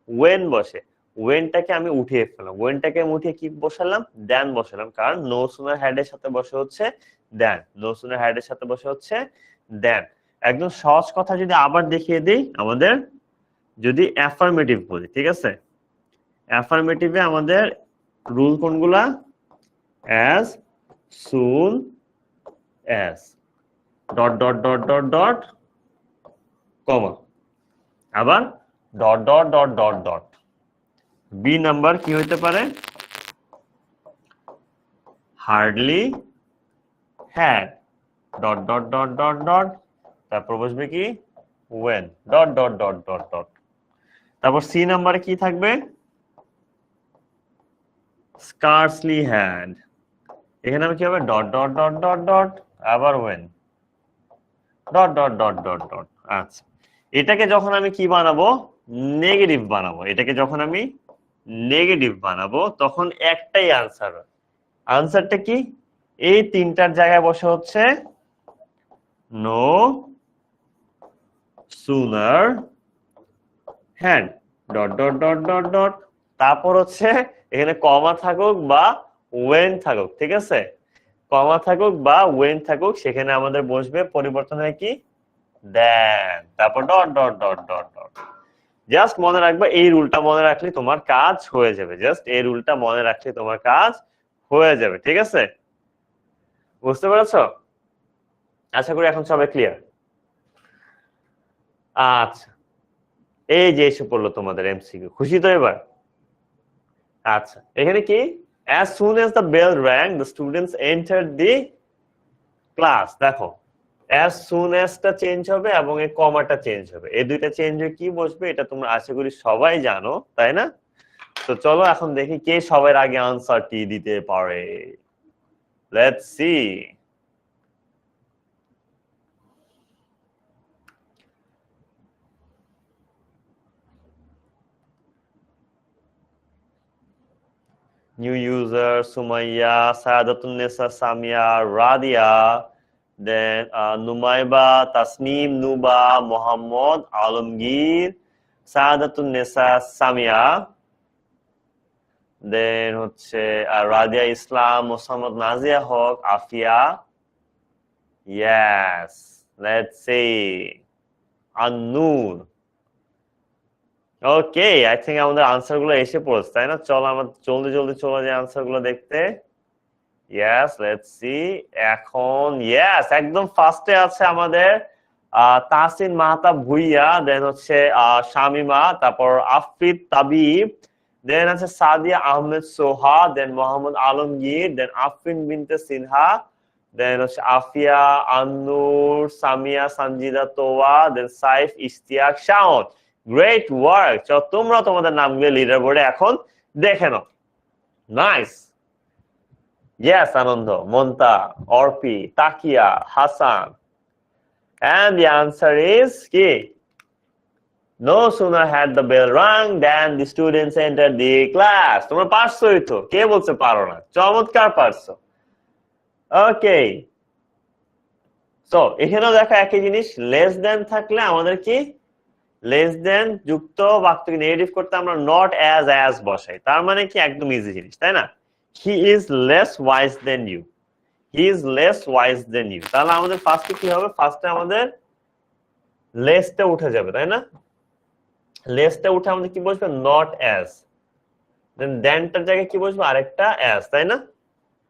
ওয়েন বসে। ওয়েনটাকে আমি উঠিয়ে ফেললাম, ওয়েনটাকে আমি উঠিয়ে কি বসালাম, দেন বসালাম, কারণ নো সুনার হ্যাড এর সাথে বসে হচ্ছে দেন, নো সুনার হ্যাড এর সাথে বসে হচ্ছে দেন। একদম সহজ কথা যদি আবার দেখিয়ে দিই, আমাদের যদি অ্যাফার্মেটিভ বলি, ঠিক আছে, অ্যাফার্মেটিভে আমাদের রুল কোনগুলা, as soon as, dot dot dot dot dot, comma, আবার dot dot dot dot dot. B number কি হইতে পারে, hardly had, dot dot dot dot dot, তারপর বসবে কি, when, dot dot dot dot dot. তারপর সি নাম্বারে কি থাকবে, স্কার্সলি হ্যাড, এখানে আমি কি হবে, dot dot dot dot dot, আবার when, dot dot dot dot dot. আচ্ছা, এটাকে যখন আমি কি বানাবো, নেগেটিভ বানাবো, এটাকে যখন আমি নেগেটিভ বানাবো তখন একটাই আনসার। আনসারটা কি, এই তিনটার জায়গায় বসে হচ্ছে no sooner had, dot dot dot dot dot, তারপর হচ্ছে এখানে কমা থাকুক বা ওয়েন থাকুক। ঠিক আছে, কমা থাকুক বা ওয়েন থাকুক, সেখানে আমাদের বসবে পরিবর্তন হয় কি, দেন, তারপর dot dot dot dot dot. Just মনে রাখবে, এই রুলটা মনে রাখলে তোমার কাজ হয়ে যাবে, জাস্ট এই রুলটা মনে রাখলে তোমার কাজ হয়ে যাবে। ঠিক আছে, বুঝতে পেরেছো? আশা করি এখন সবাই ক্লিয়ার। আচ্ছা, এই যে এসে পড়লো তোমাদের এমসিকিউ, খুশি তো এবার? আচ্ছা, এখানে কি, as soon as the bell rang the students entered the class। দেখো as soon as টা চেঞ্জ হবে এবং এই কমাটা চেঞ্জ হবে, এই দুইটা চেঞ্জ হয়ে কি বসবে, এটা তোমরা আশা করি সবাই জানো, তাই না? তো চলো এখন দেখি কে সবার আগে আনসারটি দিতে পারে। Let's see. New user Sumaya, Sadatun Nisa, Samia, Radia, then Numaiba, Tasneem, Nuba, Mohammad, Alamgir, Sadatun Nisa, Samia, then হচ্ছে Radia Islam, Mohammad Nazia Haque, Afia. Yes, let's see. Annur. Okay, I think আমাদের আনসার গুলো এসে পড়ছে, তাই না? চলো আমরা জলদি জলদি চলে যাই আনসার গুলো দেখতে। Yes, let's see. এখন ইয়েস, একদম ফার্স্টে আছে আমাদের তাসিন মাহতাব ভুইয়া, দেন হচ্ছে শামিমা, তারপর আফরিদ তাবিব, দেন আছে সাদিয়া আহমেদ সোহা, দেন মোহাম্মদ আলমগীর, দেন আফরিন বিনতে সিনহা, দেন হচ্ছে Afia, আন্নুর, Samia, Sanjida Toya, then Saif, Ishtiaq, Shaon. Great work. চলো তোমরা তোমাদের নামগুলো লিডার বোর্ডে এখন দেখে নাও। Nice. Yes, Ananda, Monta, Orpi, Takia, Hasan, and the answer is কি no sooner had the bell rung than the students entered the class তোমরা পারছোই তো কে বলছে পারো না চমৎকার পারছো ওকে সো এখানেও দেখো একই জিনিস লেস দেন থাকলে আমাদের কি লেস দেন যুক্ত বাক্যকে নেগেটিভ করতে আমরা নট অ্যাজ বসাই তার মানে কি একদম ইজি জিনিস তাই না he is less wise than you he is less wise than you তাহলে আমাদের ফার্স্টে কি হবে ফার্স্টে আমাদের লেসটা উঠে যাবে তাই না লেসটা উঠে আমাদের কি বসবে নট অ্যাজ দেন দেনটার জায়গায় কি বসবে আরেকটা অ্যাজ তাই না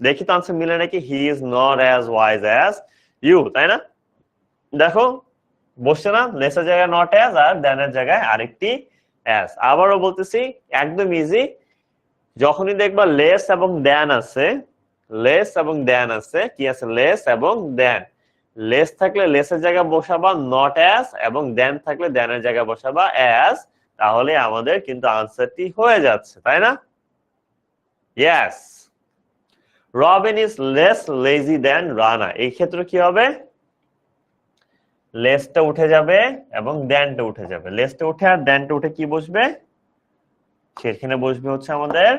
দেখি তো আনসার মিলে নাকি he is not as wise as you তাই না দেখো বসছে না লেসের জায়গায় নট অ্যাজ আর দেনের জায়গায় আরেকটি অ্যাজ আবারও বলতেছি একদম ইজি যখনই দেখবা লেস এবং দেন আছে লেস এবং দেন আছে কি আছে লেস এবং দেন লেস থাকলে লেসের জায়গায় বসাবা নট অ্যাজ এবং দেন থাকলে দেনের জায়গায় বসাবা অ্যাজ তাহলে আমাদের কিন্তু আনসারটি হয়ে যাচ্ছে তাই না yes Robin is less lazy than Rana এই ক্ষেত্রে কি হবে লেসটা উঠে যাবে এবং দেনটা উঠে যাবে লেসটা উঠে আর দেনটা উঠে কি বসবে সেখানে বসবে হচ্ছে আমাদের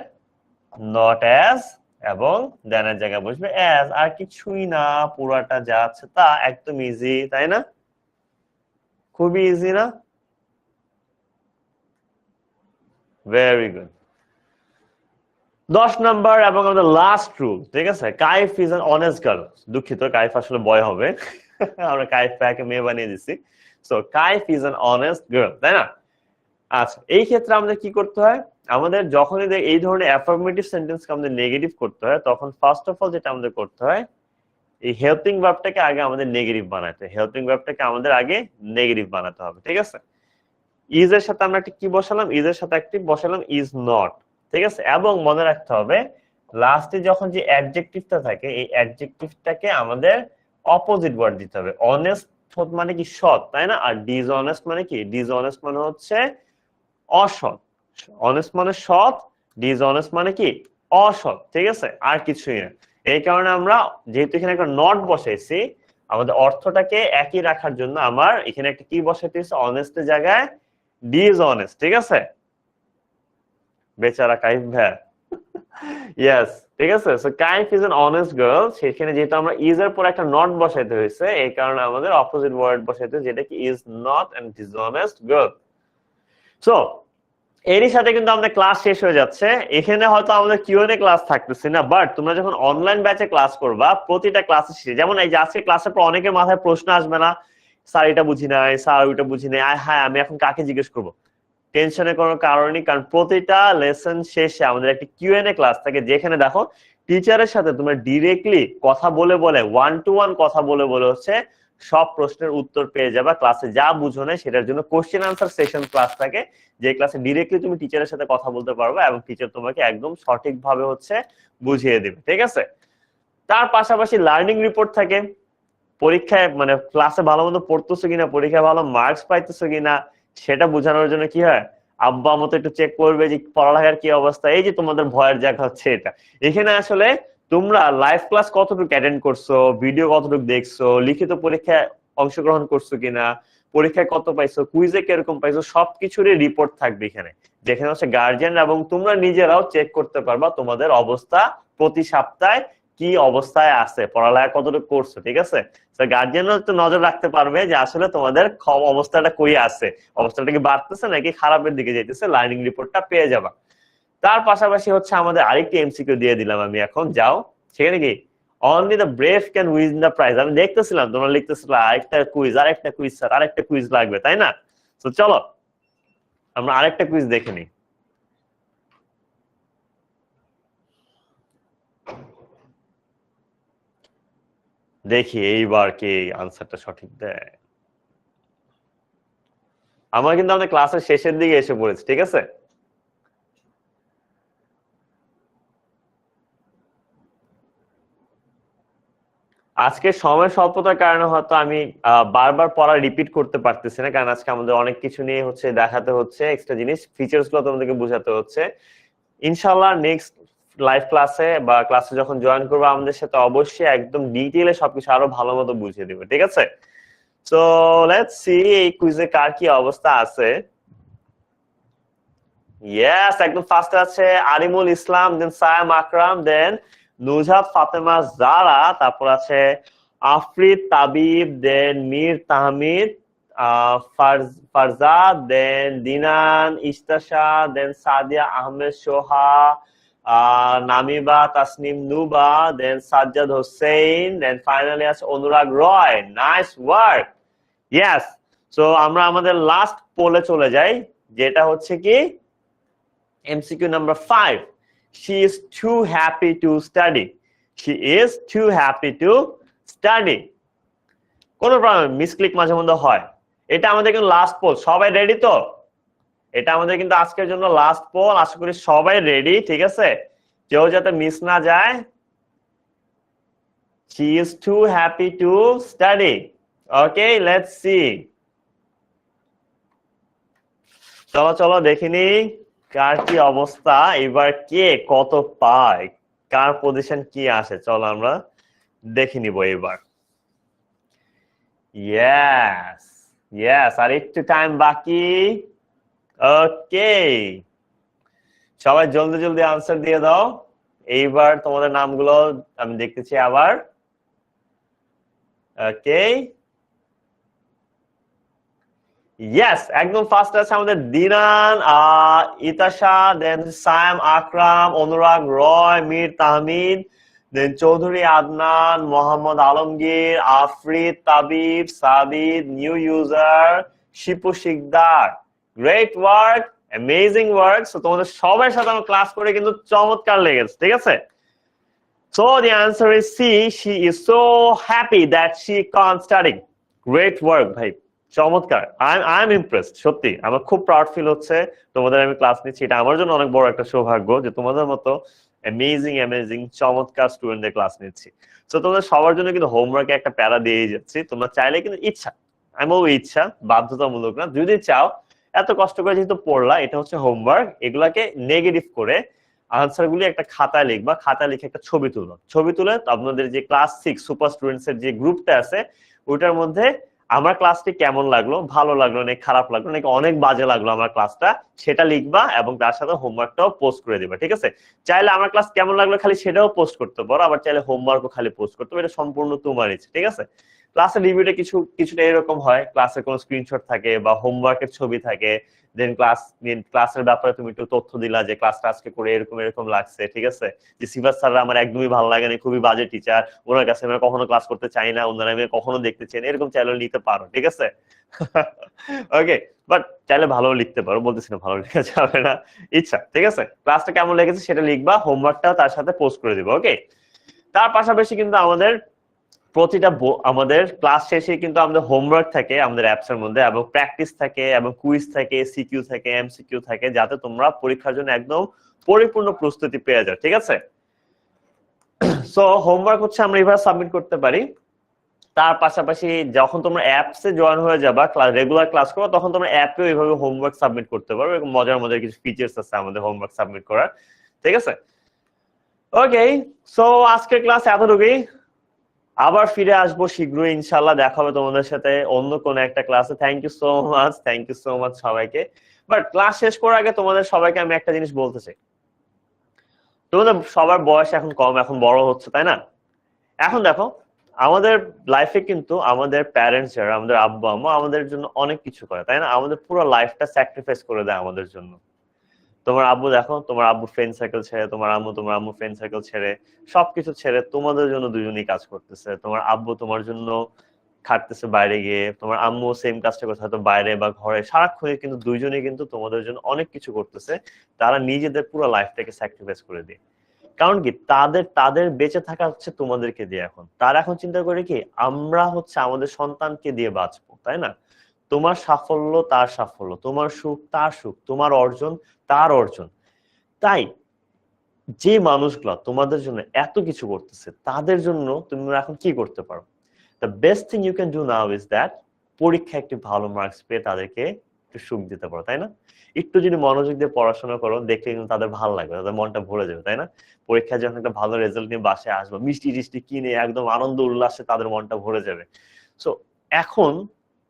নট অ্যাজ এবং দেনের জায়গায় বসবে অ্যাজ আর কিছুই না পুরাটা যা আছে তা একদম ইজি তাই না খুবই ইজি না ভেরি গুড 10 নাম্বার এবং আমাদের লাস্ট রুল ঠিক আছে Kaif is an honest girl দুঃখিত কাইফ আসলে বয় হবে আমরা কাইফ প্যাকে মেয়ে বানিয়ে দিছি so Kaif is an honest girl তাই না আচ্ছা এই ক্ষেত্রে আমাদের কি করতে হয় আমাদের যখনই এই ধরনের অ্যাফার্মেটিভ সেন্টেন্সকে আমাদের নেগেটিভ করতে হয় তখন ফার্স্ট অফ অল যেটা আমাদের করতে হয় এই হেল্পিং ভার্বটাকে আগে আমাদের নেগেটিভ বানাতে হেল্পিং ভার্বটাকে আমাদের আগে নেগেটিভ বানাতে হবে ঠিক আছে ইজ এর সাথে আমরা একটা কি বসালাম ইজ এর সাথে একটি বসালাম ইজ নট ঠিক আছে এবং মনে রাখতে হবে লাস্টে যখন যে অ্যাডজেক্টিভটা থাকে এই অ্যাডজেক্টিভটাকে আমাদের অপোজিট ওয়ার্ড দিতে হবে অনেস্ট মানে কি সৎ তাই না আর ডিসঅনেস্ট মানে কি ডিসঅনেস্ট মানে হচ্ছে অসৎ অনেস্ট মানে সৎ ডিসঅনেস্ট মানে কি অসৎ ঠিক আছে আর কিছুই না এই কারণে আমরা যেহেতু এখানে একটা নট বসাইছি আমাদের অর্থটাকে একই রাখার জন্য আমার এখানে একটা কি বসাইতে হচ্ছে অনেস্টের জায়গায় ডিসঅনেস্ট ঠিক আছে বেচারা কাইফ ভাই ইয়েস ঠিক আছে so Kaif is an honest girl সেখানে যেহেতু আমরা ইজ এর পর একটা নট বসাইতে হয়েছে এই কারণে আমাদের অপোজিট ওয়ার্ড বসাইতে যেটা কি is not and dishonest girl so এরই সাথে কিন্তু আমাদের ক্লাস শেষ হয়ে যাচ্ছে এখানে হয়তো আমাদের কিউএনএ ক্লাস থাকতেছে না বাট তোমরা যখন অনলাইন ব্যাচে ক্লাস করবা প্রতিটা ক্লাসে শেষে যেমন এই যে আজকে ক্লাসের পর অনেকের মাথায় প্রশ্ন আসবে না স্যার এটা বুঝি নাই স্যার ওইটা বুঝি নাই হ্যাঁ আমি এখন কাকে জিজ্ঞেস করবো টেনশনের কোনো কারণই কারণ প্রতিটা লেসন শেষে আমাদের একটা কিউএনএ ক্লাস থাকে যেখানে দেখো টিচারের সাথে তোমরা ডিরেক্টলি কথা বলে বলে ওয়ান টু ওয়ান কথা বলে বলে হচ্ছে সব প্রশ্নের উত্তর পেয়ে যাবা ক্লাসে যা বুঝো না সেটার জন্য কোশ্চেন আনসার সেশন ক্লাস থাকে যে ক্লাসে ডিরেক্টলি তুমি টিচারের সাথে কথা বলতে পারবে এবং টিচার তোমাকে একদম সঠিকভাবে হচ্ছে বুঝিয়ে দেবে ঠিক আছে তার পাশাপাশি লার্নিং রিপোর্ট থাকে পরীক্ষায় মানে ক্লাসে ভালো মতো পড়তেছো কিনা পরীক্ষায় ভালো মার্কস পাইতেছো কিনা সেটা বোঝানোর জন্য কি হয় আব্বা মতো একটু চেক করবে যে পড়ালেখার কি অবস্থা এই যে তোমাদের ভয়ের জায়গা হচ্ছে এটা এখানে আসলে তোমরা লাইভ ক্লাস কতটুকু অ্যাটেন্ড করছো ভিডিও কতটুকু দেখছো লিখিত পরীক্ষায় অংশগ্রহণ করছো কিনা পরীক্ষায় কত পাইছো কুইজে কিরকম পাইছো সবকিছুরই রিপোর্ট থাকবে এখানে যেখানে হচ্ছে গার্জিয়ান এবং তোমরা নিজেরাও চেক করতে পারবা তোমাদের অবস্থা প্রতি সপ্তাহে কি অবস্থায় আছে পড়ালেখা কতটুকু করছো ঠিক আছে গার্জিয়ানরা একটু নজর রাখতে পারবে যে আসলে তোমাদের অবস্থাটা কই আছে অবস্থাটা কি বাড়তেছে নাকি খারাপের দিকে যেতেছে লার্নিং রিপোর্টটা পেয়ে যাবা তার পাশাপাশি হচ্ছে আমাদের আরেকটি এমসিকিউ দিয়ে দিলাম আমি এখন যাও সেখানে কি only the brave can win the prize আমি দেখতেছিলাম তোমরা লিখতেছিল আরেকটা কুইজ স্যার আরেকটা কুইজ লাগবে তাই না তো চলো আমরা আরেকটা কুইজ দেখে নিই দেখি এইবার কে আনসারটা সঠিক দেয় আমার কিন্তু আমাদের ক্লাসের শেষের দিকে এসে পড়েছে ঠিক আছে আজকে সময় স্বল্পতার কারণে হয়তো আমি বারবার পড়া রিপিট করতে পারতেছি না কারণ আজকে আমাদের অনেক কিছু নিয়ে হচ্ছে দেখাতে হচ্ছে এক্সট্রা জিনিস ফিচার্স গুলো তোমাদেরকে বোঝাতে হচ্ছে ইনশাআল্লাহ নেক্সট লাইভ ক্লাসে বা ক্লাসে যখন জয়েন করবো আমাদের সাথে অবশ্যই একদম ডিটেইলে সবকিছু আরো ভালো মতো বুঝিয়ে দিবে ঠিক আছে সো লেটস সি এই কুইজে কার কি অবস্থা আছে। ইয়েস, একদম ফার্স্ট আছে আরিমুল ইসলাম, দেন সায়াম আকরাম, দেন নুজহাত ফাতেমা জারা, তারপর আছে Afrid Tabib, then Mir Tahmid, Farzad, then Dinan Istasha, then Sadia Ahmed Soha, Namiba Tasnim Nuba, then Sajjad Hossain, then finally আছে Anurag Roy. Nice work. Yes. So আমরা আমাদের লাস্ট পোলে চলে যাই, যেটা হচ্ছে কি MCQ number 5. She is too happy to study. She is too happy to study. কোনো প্রবলেম, মিসক্লিক মাঝে মধ্যে হয়। এটা আমাদের কিন্তু লাস্ট পোল, সবাই রেডি তো? এটা আমাদের কিন্তু আজকের জন্য লাস্ট পোল, আশা করি সবাই রেডি, ঠিক আছে? কেউ যাতে মিস না যায়। She is too happy to study. Okay, let's see. চলো চলো দেখিনি কার কি অবস্থা, এবার কে কত পায়, কার পজিশন কি আসে, চলো আমরা দেখে নিব এবার। ইয়েস ইয়েস, আর একটু টাইম বাকি। ওকে, সবাই জলদি জলদি আনসার দিয়ে দাও। এইবার তোমাদের নামগুলো আমি দেখতেছি আবার। ওকে, ইয়েস, একদম ফার্স্ট আছে আমাদের Dinan, Itasha, then Sayam Akram, Anurag Roy, Mir Tahmid, then Chowdhury Adnan, Mohammad Alamgir, Afrid Tabib, Sabid, new user, Shipu Sikdar. Great work, amazing work. So তোমাদের সবার সাথে আমার ক্লাস করে কিন্তু চমৎকার লেগেছে, ঠিক আছে? So the answer is C. She is so happy that she can't study. Great work, ভাই, চমৎকার। আই এম ইমপ্রেসড, সত্যি আমার খুব প্রাউড ফিল হচ্ছে তোমাদের আমি ক্লাস নিচ্ছি। এটা আমার জন্য অনেক বড় একটা সৌভাগ্য যে তোমাদের মতো অ্যামেজিং চমৎকার স্টুডেন্টদের ক্লাস নিচ্ছি। সো তোমাদের সবার জন্য কিন্তু হোমওয়ার্কে একটা প্যারা দিয়ে যাচ্ছি। তোমরা চাইলে কিন্তু ইচ্ছা, আমি বলবো ইচ্ছা, বাধ্যতামূলক না, যদি চাও এত কষ্ট করে যেহেতু পড়লা, এটা হচ্ছে হোমওয়ার্ক, এগুলাকে নেগেটিভ করে আনসার গুলি একটা খাতায় লিখবা, খাতায় লিখে একটা ছবি তুলো, ছবি তুলে আপনাদের যে ক্লাস 6 সুপার স্টুডেন্টস এর যে গ্রুপটা আছে ওইটার মধ্যে আমার ক্লাসটি কেমন লাগলো, ভালো লাগলো নাকি খারাপ লাগলো নাকি অনেক বাজে লাগলো আমার ক্লাসটা, সেটা লিখবা এবং তার সাথে হোমওয়ার্কটাও পোস্ট করে দিবা, ঠিক আছে? চাইলে আমার ক্লাস কেমন লাগলো খালি সেটাও পোস্ট করতে পারো, আবার চাইলে হোমওয়ার্কও খালি পোস্ট করতে পারো, এটা সম্পূর্ণ তোমার ইচ্ছে, ঠিক আছে? ক্লাসের রিভিউটা কিছুটা এরকম হয়, ক্লাসের কোনো স্ক্রিনশট থাকে বা হোমওয়ার্কের ছবি থাকে, দেন ক্লাসের ব্যাপারে তুমি একটু তথ্য দিলা যে ক্লাসটা আজকে করে এরকম এরকম লাগছে, ঠিক আছে? যে সিভাস স্যাররা আমার একদমই ভালো লাগে না, খুবই বাজে টিচার, ওনার কাছে আমি কখনো ক্লাস করতে চাই না, ওনারা আমি কখনো দেখতে চাই না, এরকম চাইলে নিতে পারো, ঠিক আছে? ওকে, বাট চাইলে ভালো লিখতে পারো, বলতেছি না ভালো লেখা যাবে না, ইচ্ছা, ঠিক আছে? ক্লাসটা কেমন লেগেছে সেটা লিখবা, হোমওয়ার্কটাও তার সাথে পোস্ট করে দিবা। ওকে, তার পাশাপাশি কিন্তু আমাদের প্রতিটা আমাদের ক্লাস শেষে কিন্তু আমাদের হোমওয়ার্ক থাকে আমাদের অ্যাপস এর মধ্যে, এবং প্র্যাকটিস থাকে এবং কুইজ থাকে, সিকিউ থাকে, এমসিকিউ থাকে, যাতে তোমরা পরীক্ষার জন্য একদম পরিপূর্ণ প্রস্তুতি পেয়ে যাও, ঠিক আছে? সো হোমওয়ার্ক হচ্ছে আমরা এইভাবে সাবমিট করতে পারি। তার পাশাপাশি যখন তোমরা অ্যাপসে জয়েন হয়ে যাবা, রেগুলার ক্লাস করো, তখন তোমরা অ্যাপেও এইভাবে হোমওয়ার্ক সাবমিট করতে পারো। এরকম মজার মজার কিছু ফিচার্স আছে আমাদের হোমওয়ার্ক সাবমিট করার, ঠিক আছে? ওকে, সো আজকের ক্লাস এতটুকুই। আবার ফিরে আসবো শীঘ্রই ইনশাল্লাহ, দেখা হবে তোমাদের সাথে অন্য কোনো একটা ক্লাসে। থ্যাংক ইউ সো মাচ সবাইকে। বাট ক্লাস শেষ করার আগে তোমাদের সবাইকে আমি একটা জিনিস বলতে চাই। তোমাদের সবার বয়স এখন কম, এখন বড় হচ্ছে, তাই না? এখন দেখো, আমাদের লাইফে কিন্তু আমাদের প্যারেন্টস যারা, আমাদের আব্বু আম্মা আমাদের জন্য অনেক কিছু করে, তাই না? আমাদের পুরো লাইফটা স্যাক্রিফাইস করে দেয় আমাদের জন্য। তোমার আব্বু দেখো, তোমার আব্বু ফ্রেন্ড সার্কেল ছেড়ে, তোমার আম্মু ফ্রেন্ড সার্কেল ছেড়ে, সবকিছু ছেড়ে তোমাদের জন্য দুজনেই কাজ করতেছে। তোমার আব্বু তোমার জন্য খাটতেছে বাইরে গিয়ে, তোমার আম্মু সেম কাজটা করছে হয়তো বাইরে বা ঘরে, সারাক্ষণ কিন্তু দুইজনেই কিন্তু তোমাদের জন্য অনেক কিছু করতেছে। তারা নিজেদের পুরো লাইফটাকে স্যাক্রিফাইস করে দিয়ে, কারণ কি তাদের তাদের বেঁচে থাকা হচ্ছে তোমাদেরকে দিয়ে। এখন তারা এখন চিন্তা করে কি আমরা হচ্ছে আমাদের সন্তানকে দিয়ে বাঁচবো, তাই না? তোমার সাফল্য তার সাফল্য, তোমার সুখ তার সুখ, তোমার অর্জন তার অর্জন। তাই যে মানুষগুলো তোমাদের জন্য এত কিছু করতেছে তাদের জন্য তুমি এখন কি করতে পারো? The best thing you can do now is that পরীক্ষা একটি ভালো মার্কস পেয়ে তাদেরকে একটু সুখ দিতে পারো, তাই না? একটু যদি মনোযোগ দিয়ে পড়াশোনা করো, দেখলে কিন্তু তাদের ভালো লাগবে, তাদের মনটা ভরে যাবে, তাই না? পরীক্ষায় যখন একটা ভালো রেজাল্ট নিয়ে বাসায় আসবো, মিষ্টি টিষ্টি কিনে একদম আনন্দ উল্লাসে তাদের মনটা ভরে যাবে। সো এখন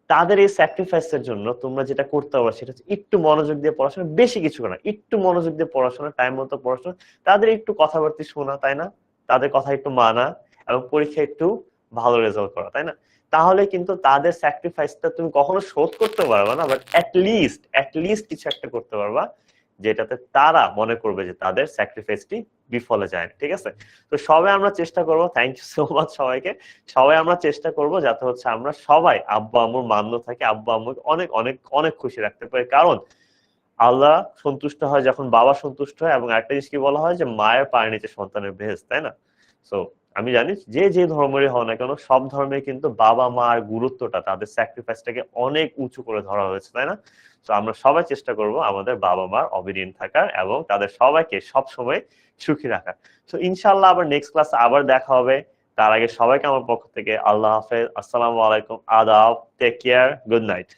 তাদের এই স্যাক্রিফাইসের জন্য তোমরা যেটা করতে পারো সেটা হচ্ছে একটু মনোযোগ দিয়ে পড়াশোনা, বেশি কিছু না, একটু মনোযোগ দিয়ে পড়াশোনা, টাইম মতো পড়াশোনা, তাদের একটু কথাবার্তা শোনা, তাই না, তাদের কথা একটু মানা, এবং পরীক্ষায় একটু ভালো রেজাল্ট করা, তাই না? তাহলে কিন্তু তাদের স্যাক্রিফাইসটা তুমি কখনো শোধ করতে পারবে না, বাট অ্যাটলিস্ট কিছু একটা করতে পারবা, যেটাতে তারা মনে করবে যে তাদের স্যাক্রিফাইসটি বিফলে যায় না, ঠিক আছে? তো সবাই আমরা চেষ্টা করবো, থ্যাংক ইউ সো মাচ সবাইকে। সবাই আমরা চেষ্টা করব যাতে হচ্ছে আমরা সবাই আব্বা আম্মুর মান্য থাকি, আব্বা আম্মুকে অনেক অনেক অনেক খুশি রাখতে পারি, কারণ আল্লাহ সন্তুষ্ট হয় যখন বাবা সন্তুষ্ট হয়, এবং একটা জিনিস কি বলা হয় যে মায়ের পায়ের নিচে সন্তানের বেহেশত, তাই না? সো আমি জানি যে যে ধর্মেরই হও না কেন, সব ধর্মে কিন্তু বাবা মার গুরুত্বটা, তাদের স্যাক্রিফাইসটাকে অনেক উঁচু করে ধরা হয়েছে, তাই না? তো আমরা সবাই চেষ্টা করব আমাদের বাবা মার অবিডিয়েন্ট থাকার এবং তাদের সবাইকে সব সময় সুখী রাখার। তো ইনশাআল্লাহ আবার নেক্সট ক্লাসে আবার দেখা হবে। তার আগে সবাইকে আমার পক্ষ থেকে আল্লাহ হাফেজ, আসসালামু আলাইকুম, আদাব, টেক কেয়ার, গুড নাইট।